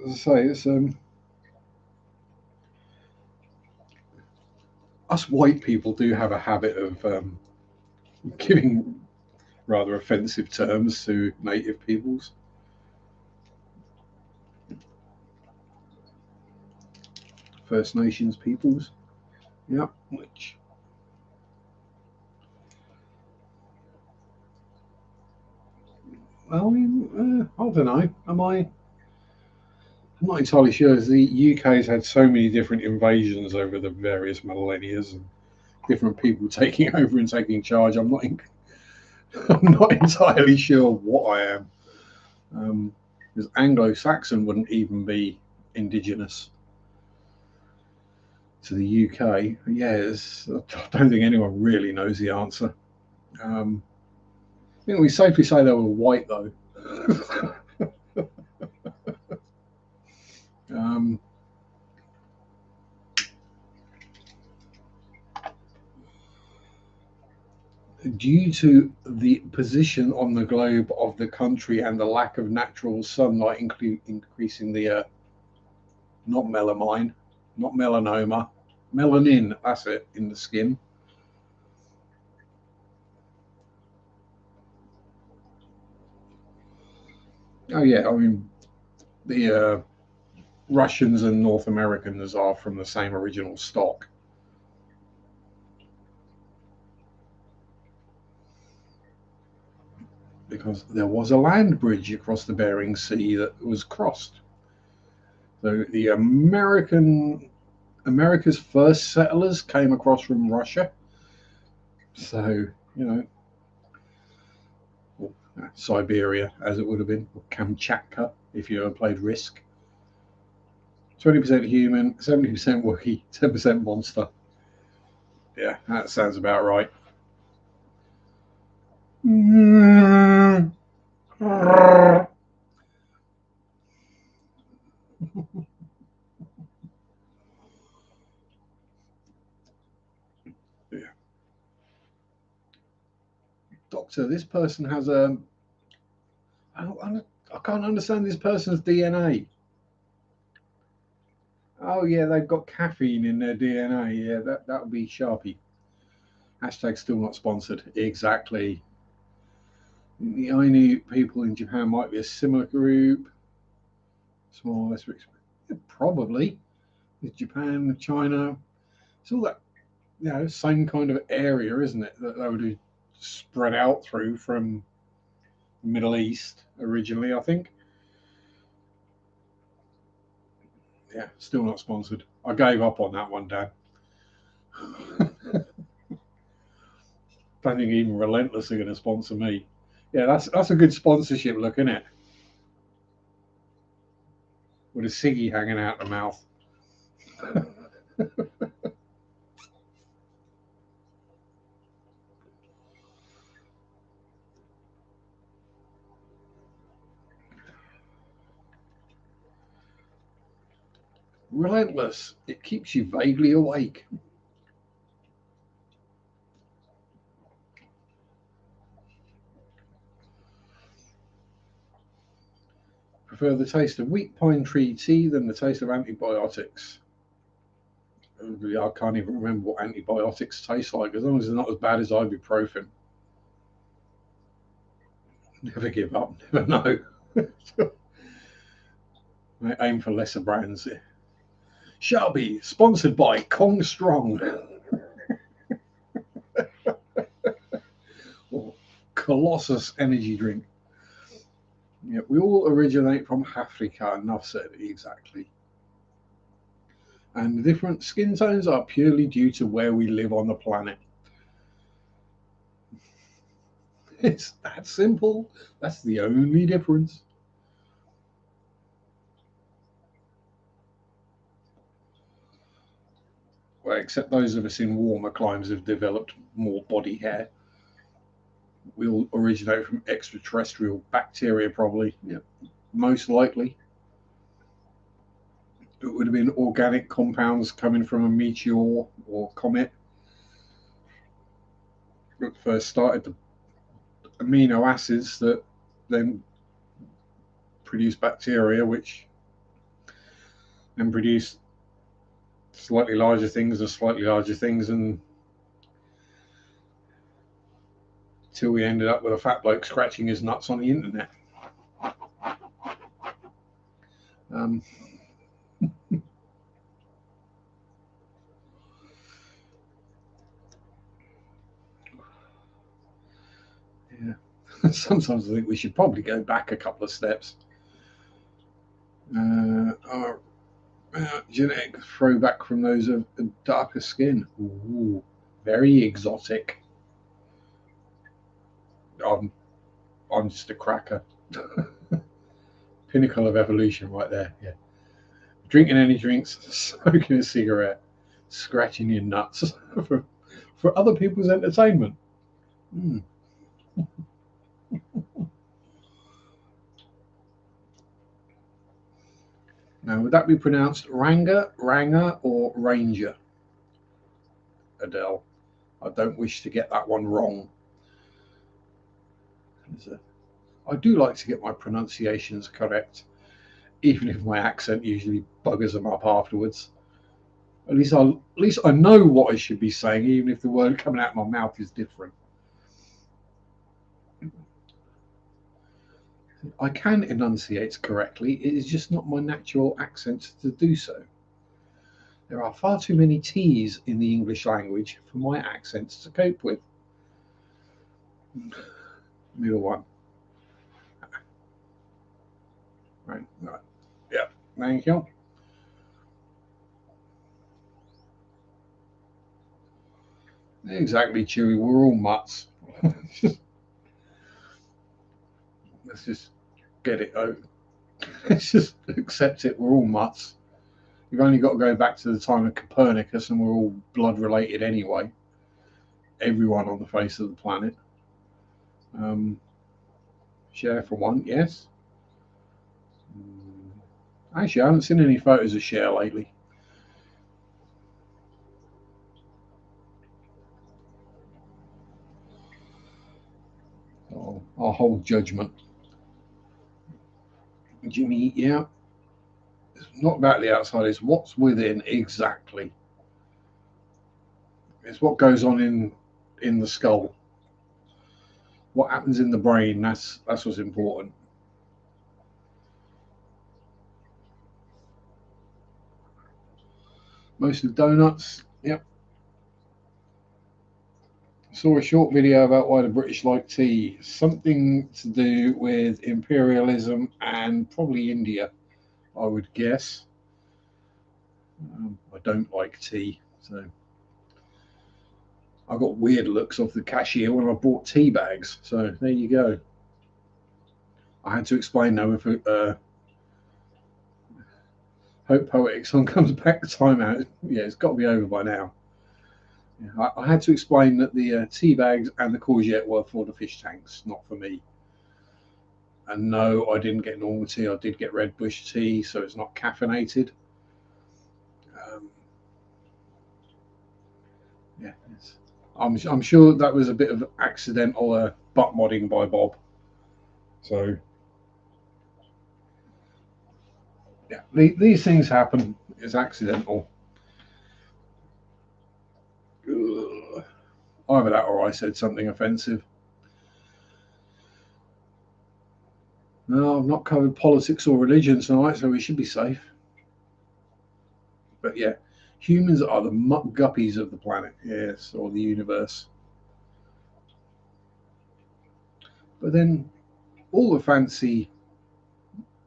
S1: As I say, it's us white people do have a habit of giving rather offensive terms to native peoples. First Nations peoples. Yeah, which well, I don't know. I'm not entirely sure. The UK's had so many different invasions over the various millennia and different people taking over and taking charge. I'm not entirely sure what I am. Because Anglo-Saxon wouldn't even be indigenous. to the UK. Yes, I don't think anyone really knows the answer. I think we safely say they were white though. um, Due to the position on the globe of the country and the lack of natural sunlight, increasing the not melamine, not melanoma, melanin. That's it in the skin. Oh yeah, I mean the Russians and North Americans are from the same original stock. Because there was a land bridge across the Bering Sea that was crossed. So the America's first settlers came across from Russia. So you know, or, Siberia as it would have been, or Kamchatka if you ever played Risk. 20% human, 70% Wookiee, 10% monster. Yeah, that sounds about right. Yeah. Doctor, this person has a. I can't understand this person's DNA. Oh yeah, they've got caffeine in their DNA. Yeah, that would be Sharpie. Hashtag still not sponsored. Exactly. The only people in Japan might be a similar group. Small, less rich. Yeah, probably. With Japan, China, it's all that same kind of area, isn't it? That they would have spread out through from the Middle East originally, I think. Yeah, still not sponsored. I gave up on that one, Dan. Don't think even Relentless are going to sponsor me. Yeah, that's a good sponsorship look, isn't it? With a ciggy hanging out the mouth. Relentless. It keeps you vaguely awake. Prefer the taste of weak pine tree tea than the taste of antibiotics. I can't even remember what antibiotics taste like, as long as they're not as bad as ibuprofen. Never give up, never know. I aim for lesser brands. Sharpe, sponsored by Kong Strong. Or Colossus energy drink. Yeah, we all originate from Africa, enough said, exactly. And the different skin tones are purely due to where we live on the planet. It's that simple. That's the only difference. Well, except those of us in warmer climes have developed more body hair. We all originate from extraterrestrial bacteria, probably. Yeah, most likely. It would have been organic compounds coming from a meteor or comet that first started the amino acids that then produce bacteria, which then produce slightly larger things and slightly larger things, and till we ended up with a fat bloke scratching his nuts on the internet. Um, yeah. Sometimes I think we should probably go back a couple of steps. Our genetic throwback from those of darker skin. Ooh, very exotic. I'm, I'm just a cracker. Pinnacle of evolution right there. Yeah. Drinking any drinks, smoking a cigarette, scratching your nuts for other people's entertainment. Mm. Now, would that be pronounced Ranger, Ranger, or Ranger? Adele, I don't wish to get that one wrong. I do like to get my pronunciations correct, even if my accent usually buggers them up afterwards. At least I know what I should be saying, even if the word coming out of my mouth is different. I can enunciate correctly. It is just not my natural accent to do so. There are far too many T's in the English language for my accent to cope with. Middle one. Right. Yeah. Thank you. Exactly, Chewy. We're all mutts. Let's just get it out. Let's just accept it. We're all mutts. You've only got to go back to the time of Copernicus, and we're all blood related anyway. Everyone on the face of the planet. Share for one, yes. Actually, I haven't seen any photos of Cher lately. I'll hold judgment. Jimmy, yeah. It's not about the outside, it's what's within exactly. It's what goes on in the skull. What happens in the brain, that's what's important. Mostly donuts, yep. Saw a short video about why the British like tea. Something to do with imperialism and probably India, I would guess. I don't like tea, so I got weird looks off the cashier when I bought tea bags. So there you go. I had to explain though if Hope Poetic song comes back, time out. Yeah, it's got to be over by now. Yeah, I had to explain that the tea bags and the courgette were for the fish tanks, not for me. And no, I didn't get normal tea. I did get red bush tea, so it's not caffeinated. Um, yeah, I'm sure that was a bit of accidental butt modding by Bob. So yeah, these things happen. It's accidental. Ugh. Either that or I said something offensive. No, I've not covered politics or religion tonight, so we should be safe. But yeah, humans are the muck guppies of the planet, yes, or the universe. But then all the fancy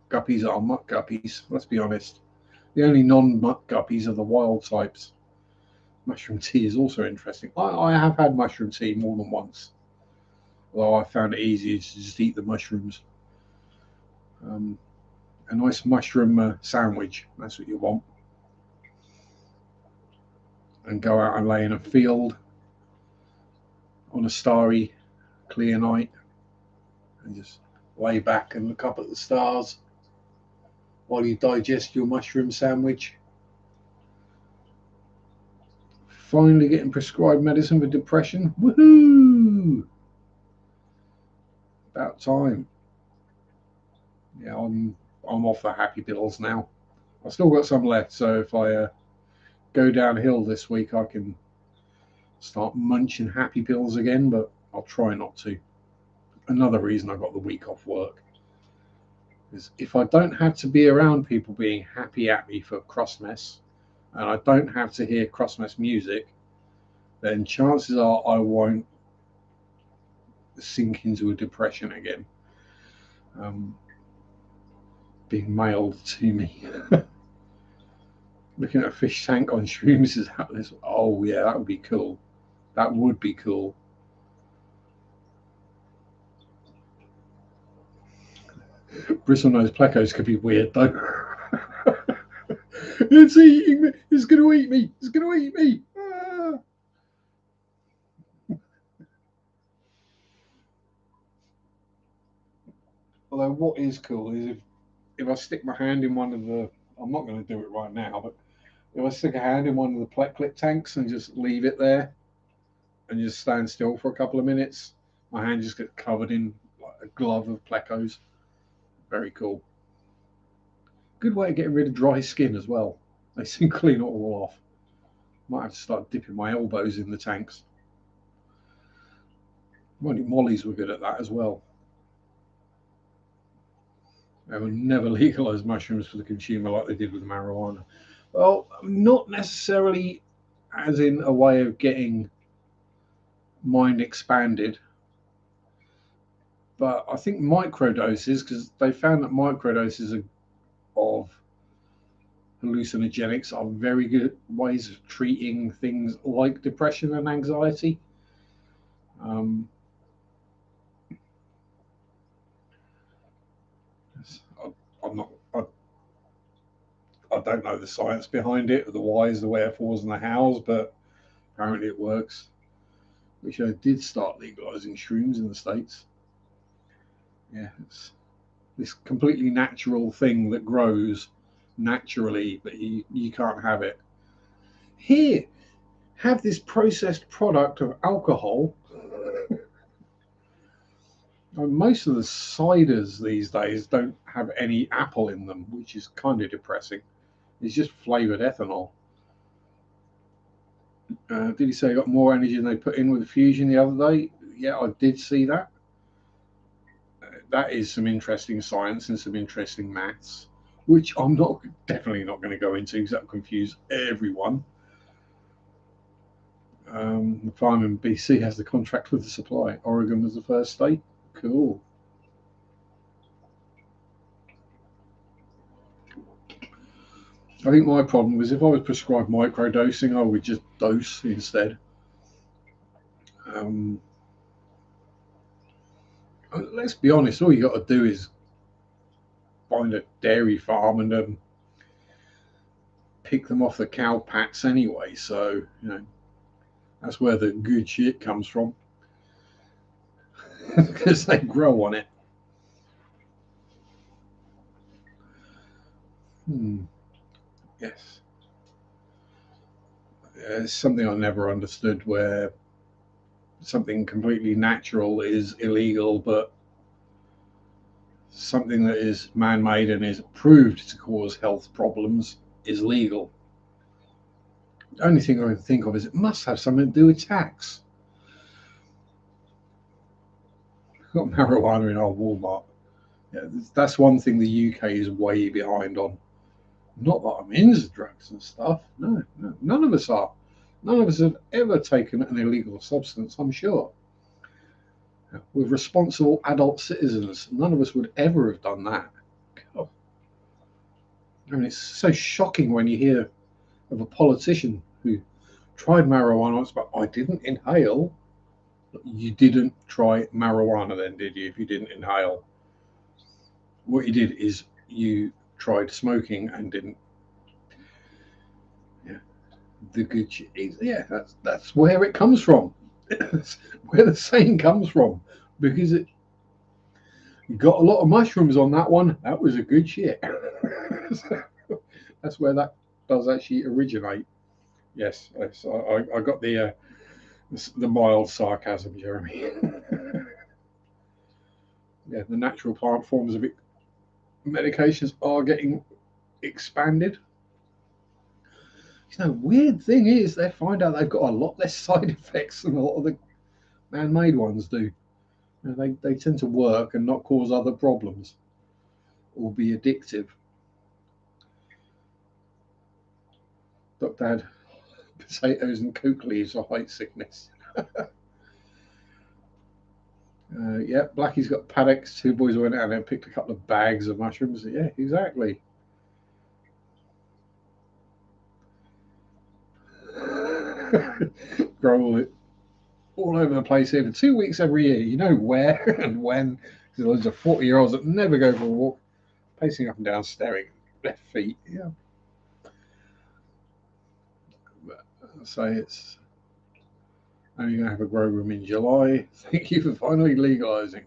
S1: guppies are muck guppies, let's be honest. The only non muck guppies are the wild types. Mushroom tea is also interesting. I have had mushroom tea more than once, although I found it easier to just eat the mushrooms. A nice mushroom sandwich, that's what you want. And go out and lay in a field on a starry, clear night and just lay back and look up at the stars while you digest your mushroom sandwich. Finally getting prescribed medicine for depression. Woohoo! About time. Yeah, I'm off the happy pills now. I've still got some left, so if I go downhill this week, I can start munching happy pills again, but I'll try not to. Another reason I got the week off work is if I don't have to be around people being happy at me for Crossmess, and I don't have to hear Crossmess music, then chances are I won't sink into a depression again. Being mailed to me. Looking at a fish tank on shrooms is that this? Oh yeah, that would be cool. That would be cool. Bristlenose plecos could be weird though. It's eating me. It's going to eat me. It's going to eat me. Ah. Although what is cool is if I stick my hand in one of the, I'm not going to do it right now, but if I stick a hand in one of the clip tanks and just leave it there and just stand still for a couple of minutes, my hand just gets covered in like a glove of plecos. Very cool. Good way of getting rid of dry skin as well. They seem to clean it all off. Might have to start dipping my elbows in the tanks. Mollies were good at that as well. They would never legalise mushrooms for the consumer like they did with marijuana. Well, not necessarily as in a way of getting mind expanded, but I think microdoses, because they found that microdoses of hallucinogenics are very good ways of treating things like depression and anxiety. Um, I'm not. I don't know the science behind it, or the whys, the wherefores, and the hows, but apparently it works. Which I did start legalizing shrooms in the States. Yeah, it's this completely natural thing that grows naturally, but you can't have it. Here, have this processed product of alcohol. Most of the ciders these days don't have any apple in them, which is kind of depressing. It's just flavored ethanol. Did he say he got more energy than they put in with the fusion the other day? Yeah, I did see that. That is some interesting science and some interesting maths, which I'm not definitely not going to go into because that'll confuse everyone. The farm in BC has the contract with the supply. Oregon was the first state. Cool. I think my problem was if I was prescribed microdosing, I would just dose instead. Um, let's be honest, all you got to do is find a dairy farm and pick them off the cow pats anyway. So, that's where the good shit comes from because they grow on it. Yes. It's something I never understood where something completely natural is illegal, but something that is man-made and is proved to cause health problems is legal. The only thing I can think of is it must have something to do with tax. We've got marijuana in our Walmart. Yeah, that's one thing the UK is way behind on. Not that I'm into drugs and stuff. No, none of us are. None of us have ever taken an illegal substance, I'm sure. We're responsible adult citizens. None of us would ever have done that. God. I mean, it's so shocking when you hear of a politician who tried marijuana once, but I didn't inhale. You didn't try marijuana then, did you, if you didn't inhale? What you did is you tried smoking and didn't. Yeah, the good shit. Yeah, that's where it comes from. That's where the saying comes from, because you got a lot of mushrooms on that one. That was a good shit. That's where that does actually originate. Yes, I got the mild sarcasm, Jeremy. Yeah, the natural plant forms of medications are getting expanded. Weird thing is they find out they've got a lot less side effects than a lot of the man-made ones do. They tend to work and not cause other problems or be addictive. Doctor had potatoes and coke leaves for height sickness. Yeah, Blackie's got paddocks. Two boys went out and picked a couple of bags of mushrooms. Yeah, exactly. Grow it all over the place here for 2 weeks every year. You know where and when. There's loads of 40-year-olds that never go for a walk, pacing up and down, staring at their feet. Yeah. say it's only going to have a grow room in July. Thank you for finally legalising.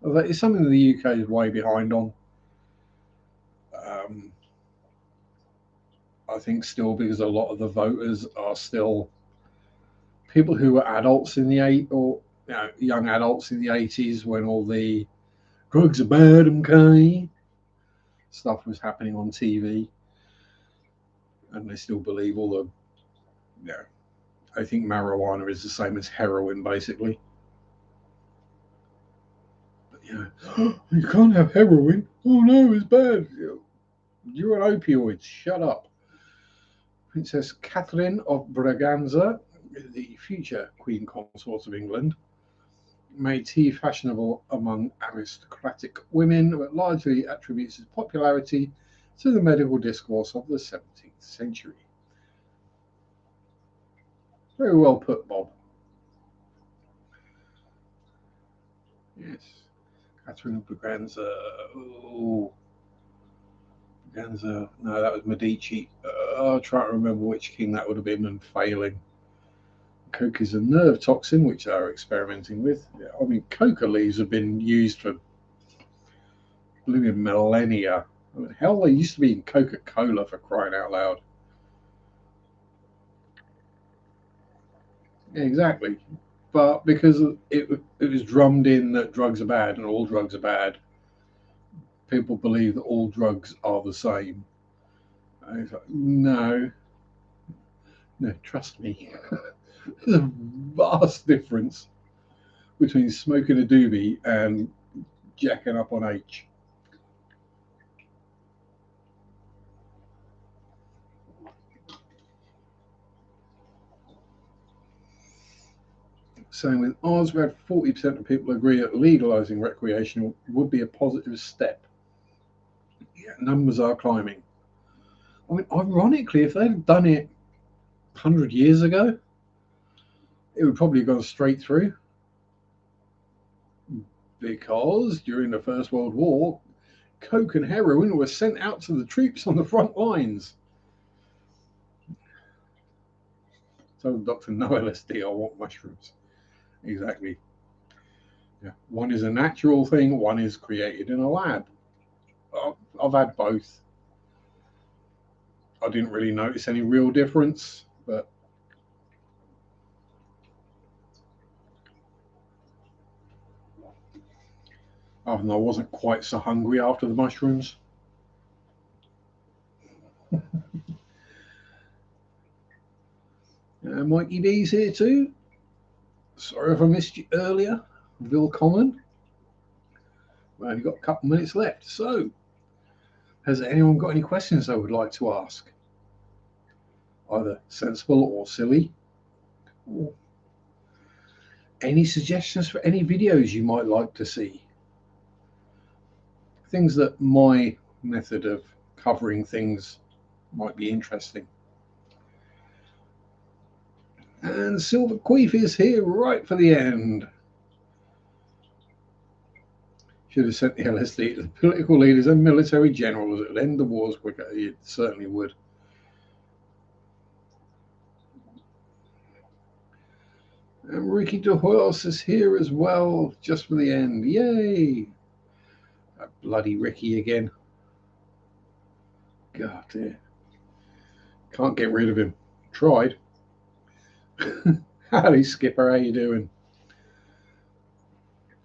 S1: It's something the UK is way behind on. I think still because a lot of the voters are still people who were adults in the young adults in the 80s when all the drugs are bad, okay, stuff was happening on TV, and they still believe all the, I think marijuana is the same as heroin, basically. But, you can't have heroin. Oh no, it's bad. You're on opioids. Shut up. Princess Catherine of Braganza, the future Queen Consort of England, made tea fashionable among aristocratic women, but largely attributes its popularity to the medical discourse of the 17th century. Very well put, Bob. Yes. Catherine of Braganza. Oh. Braganza. No, that was Medici. I'll try to remember which king that would have been and failing. Coke is a nerve toxin, which they're experimenting with. I mean, coca leaves have been used for millennia. I mean, hell, they used to be in Coca-Cola, for crying out loud. Yeah, exactly. But because it was drummed in that drugs are bad and all drugs are bad, people believe that all drugs are the same. And it's like, no, trust me. There's a vast difference between smoking a doobie and jacking up on H. Saying with Oz, we had 40% of people agree that legalizing recreational would be a positive step. Yeah, numbers are climbing. I mean, ironically, if they'd have done it 100 years ago, it would probably have gone straight through. Because during the First World War, coke and heroin were sent out to the troops on the front lines. So Dr. No LSD, I want mushrooms. Exactly. Yeah. One is a natural thing, one is created in a lab. I've had both. I didn't really notice any real difference, but other than I wasn't quite so hungry after the mushrooms. Mikey D's here too. Sorry if I missed you earlier. Willkommen. We've only got a couple minutes left. So, has anyone got any questions they would like to ask? Either sensible or silly? Or any suggestions for any videos you might like to see? Things that my method of covering things might be interesting. And Silver Queef is here right for the end. Should have sent the LSD to the political leaders and military generals. It would end the wars quicker. It certainly would. And Ricky DeHuels is here as well, just for the end. Yay! That bloody Ricky again. God, dear. Can't get rid of him. Tried. Howdy, Skipper. How you doing?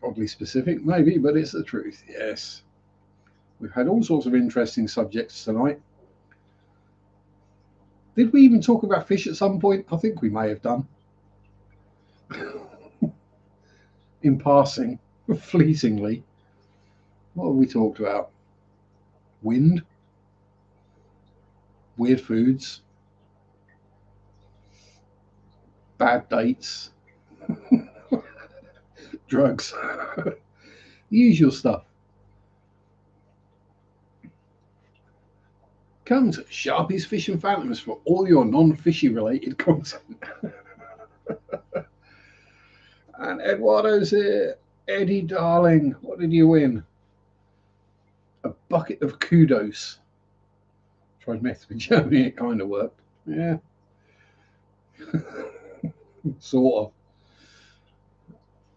S1: Oddly specific, maybe, but it's the truth. Yes. We've had all sorts of interesting subjects tonight. Did we even talk about fish at some point? I think we may have done. In passing, fleetingly. What have we talked about? Wind, weird foods, bad dates, drugs, the usual stuff. Come to Sharpe's Fish and Phantoms for all your non-fishy related content. And Eduardo's here. Eddie, darling, what did you win? A bucket of kudos. Tried meth with Germany, it kind of worked. Yeah. Sort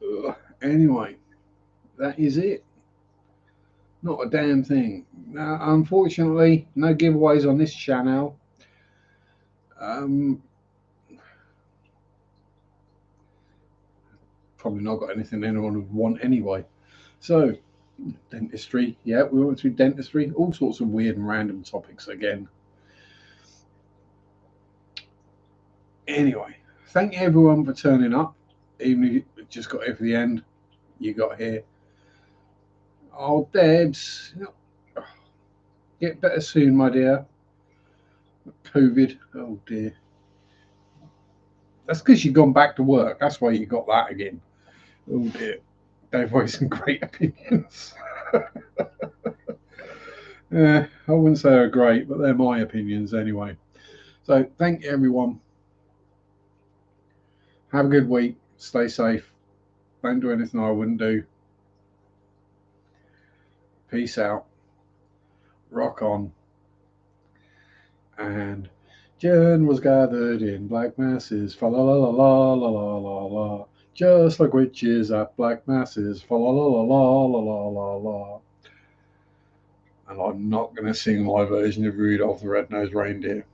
S1: of. Anyway, that is it. Not a damn thing. Now, unfortunately, no giveaways on this channel. Um, Probably not got anything anyone would want anyway. So, dentistry. Yeah, we went through dentistry. All sorts of weird and random topics again. Anyway, thank everyone for turning up. Even if you just got here for the end, you got here. Oh, Debs, get better soon, my dear. COVID. Oh dear. That's because you've gone back to work. That's why you got that again. Oh dear. They've voiced some great opinions. Yeah, I wouldn't say they're great, but they're my opinions anyway. So thank you, everyone. Have a good week. Stay safe. Don't do anything I wouldn't do. Peace out. Rock on. And Jen was gathered in black masses. Fa la la la la la la la la. Just like witches at black masses. Fa la la la la la la la la. And I'm not going to sing my version of Rudolph the Red-Nosed Reindeer.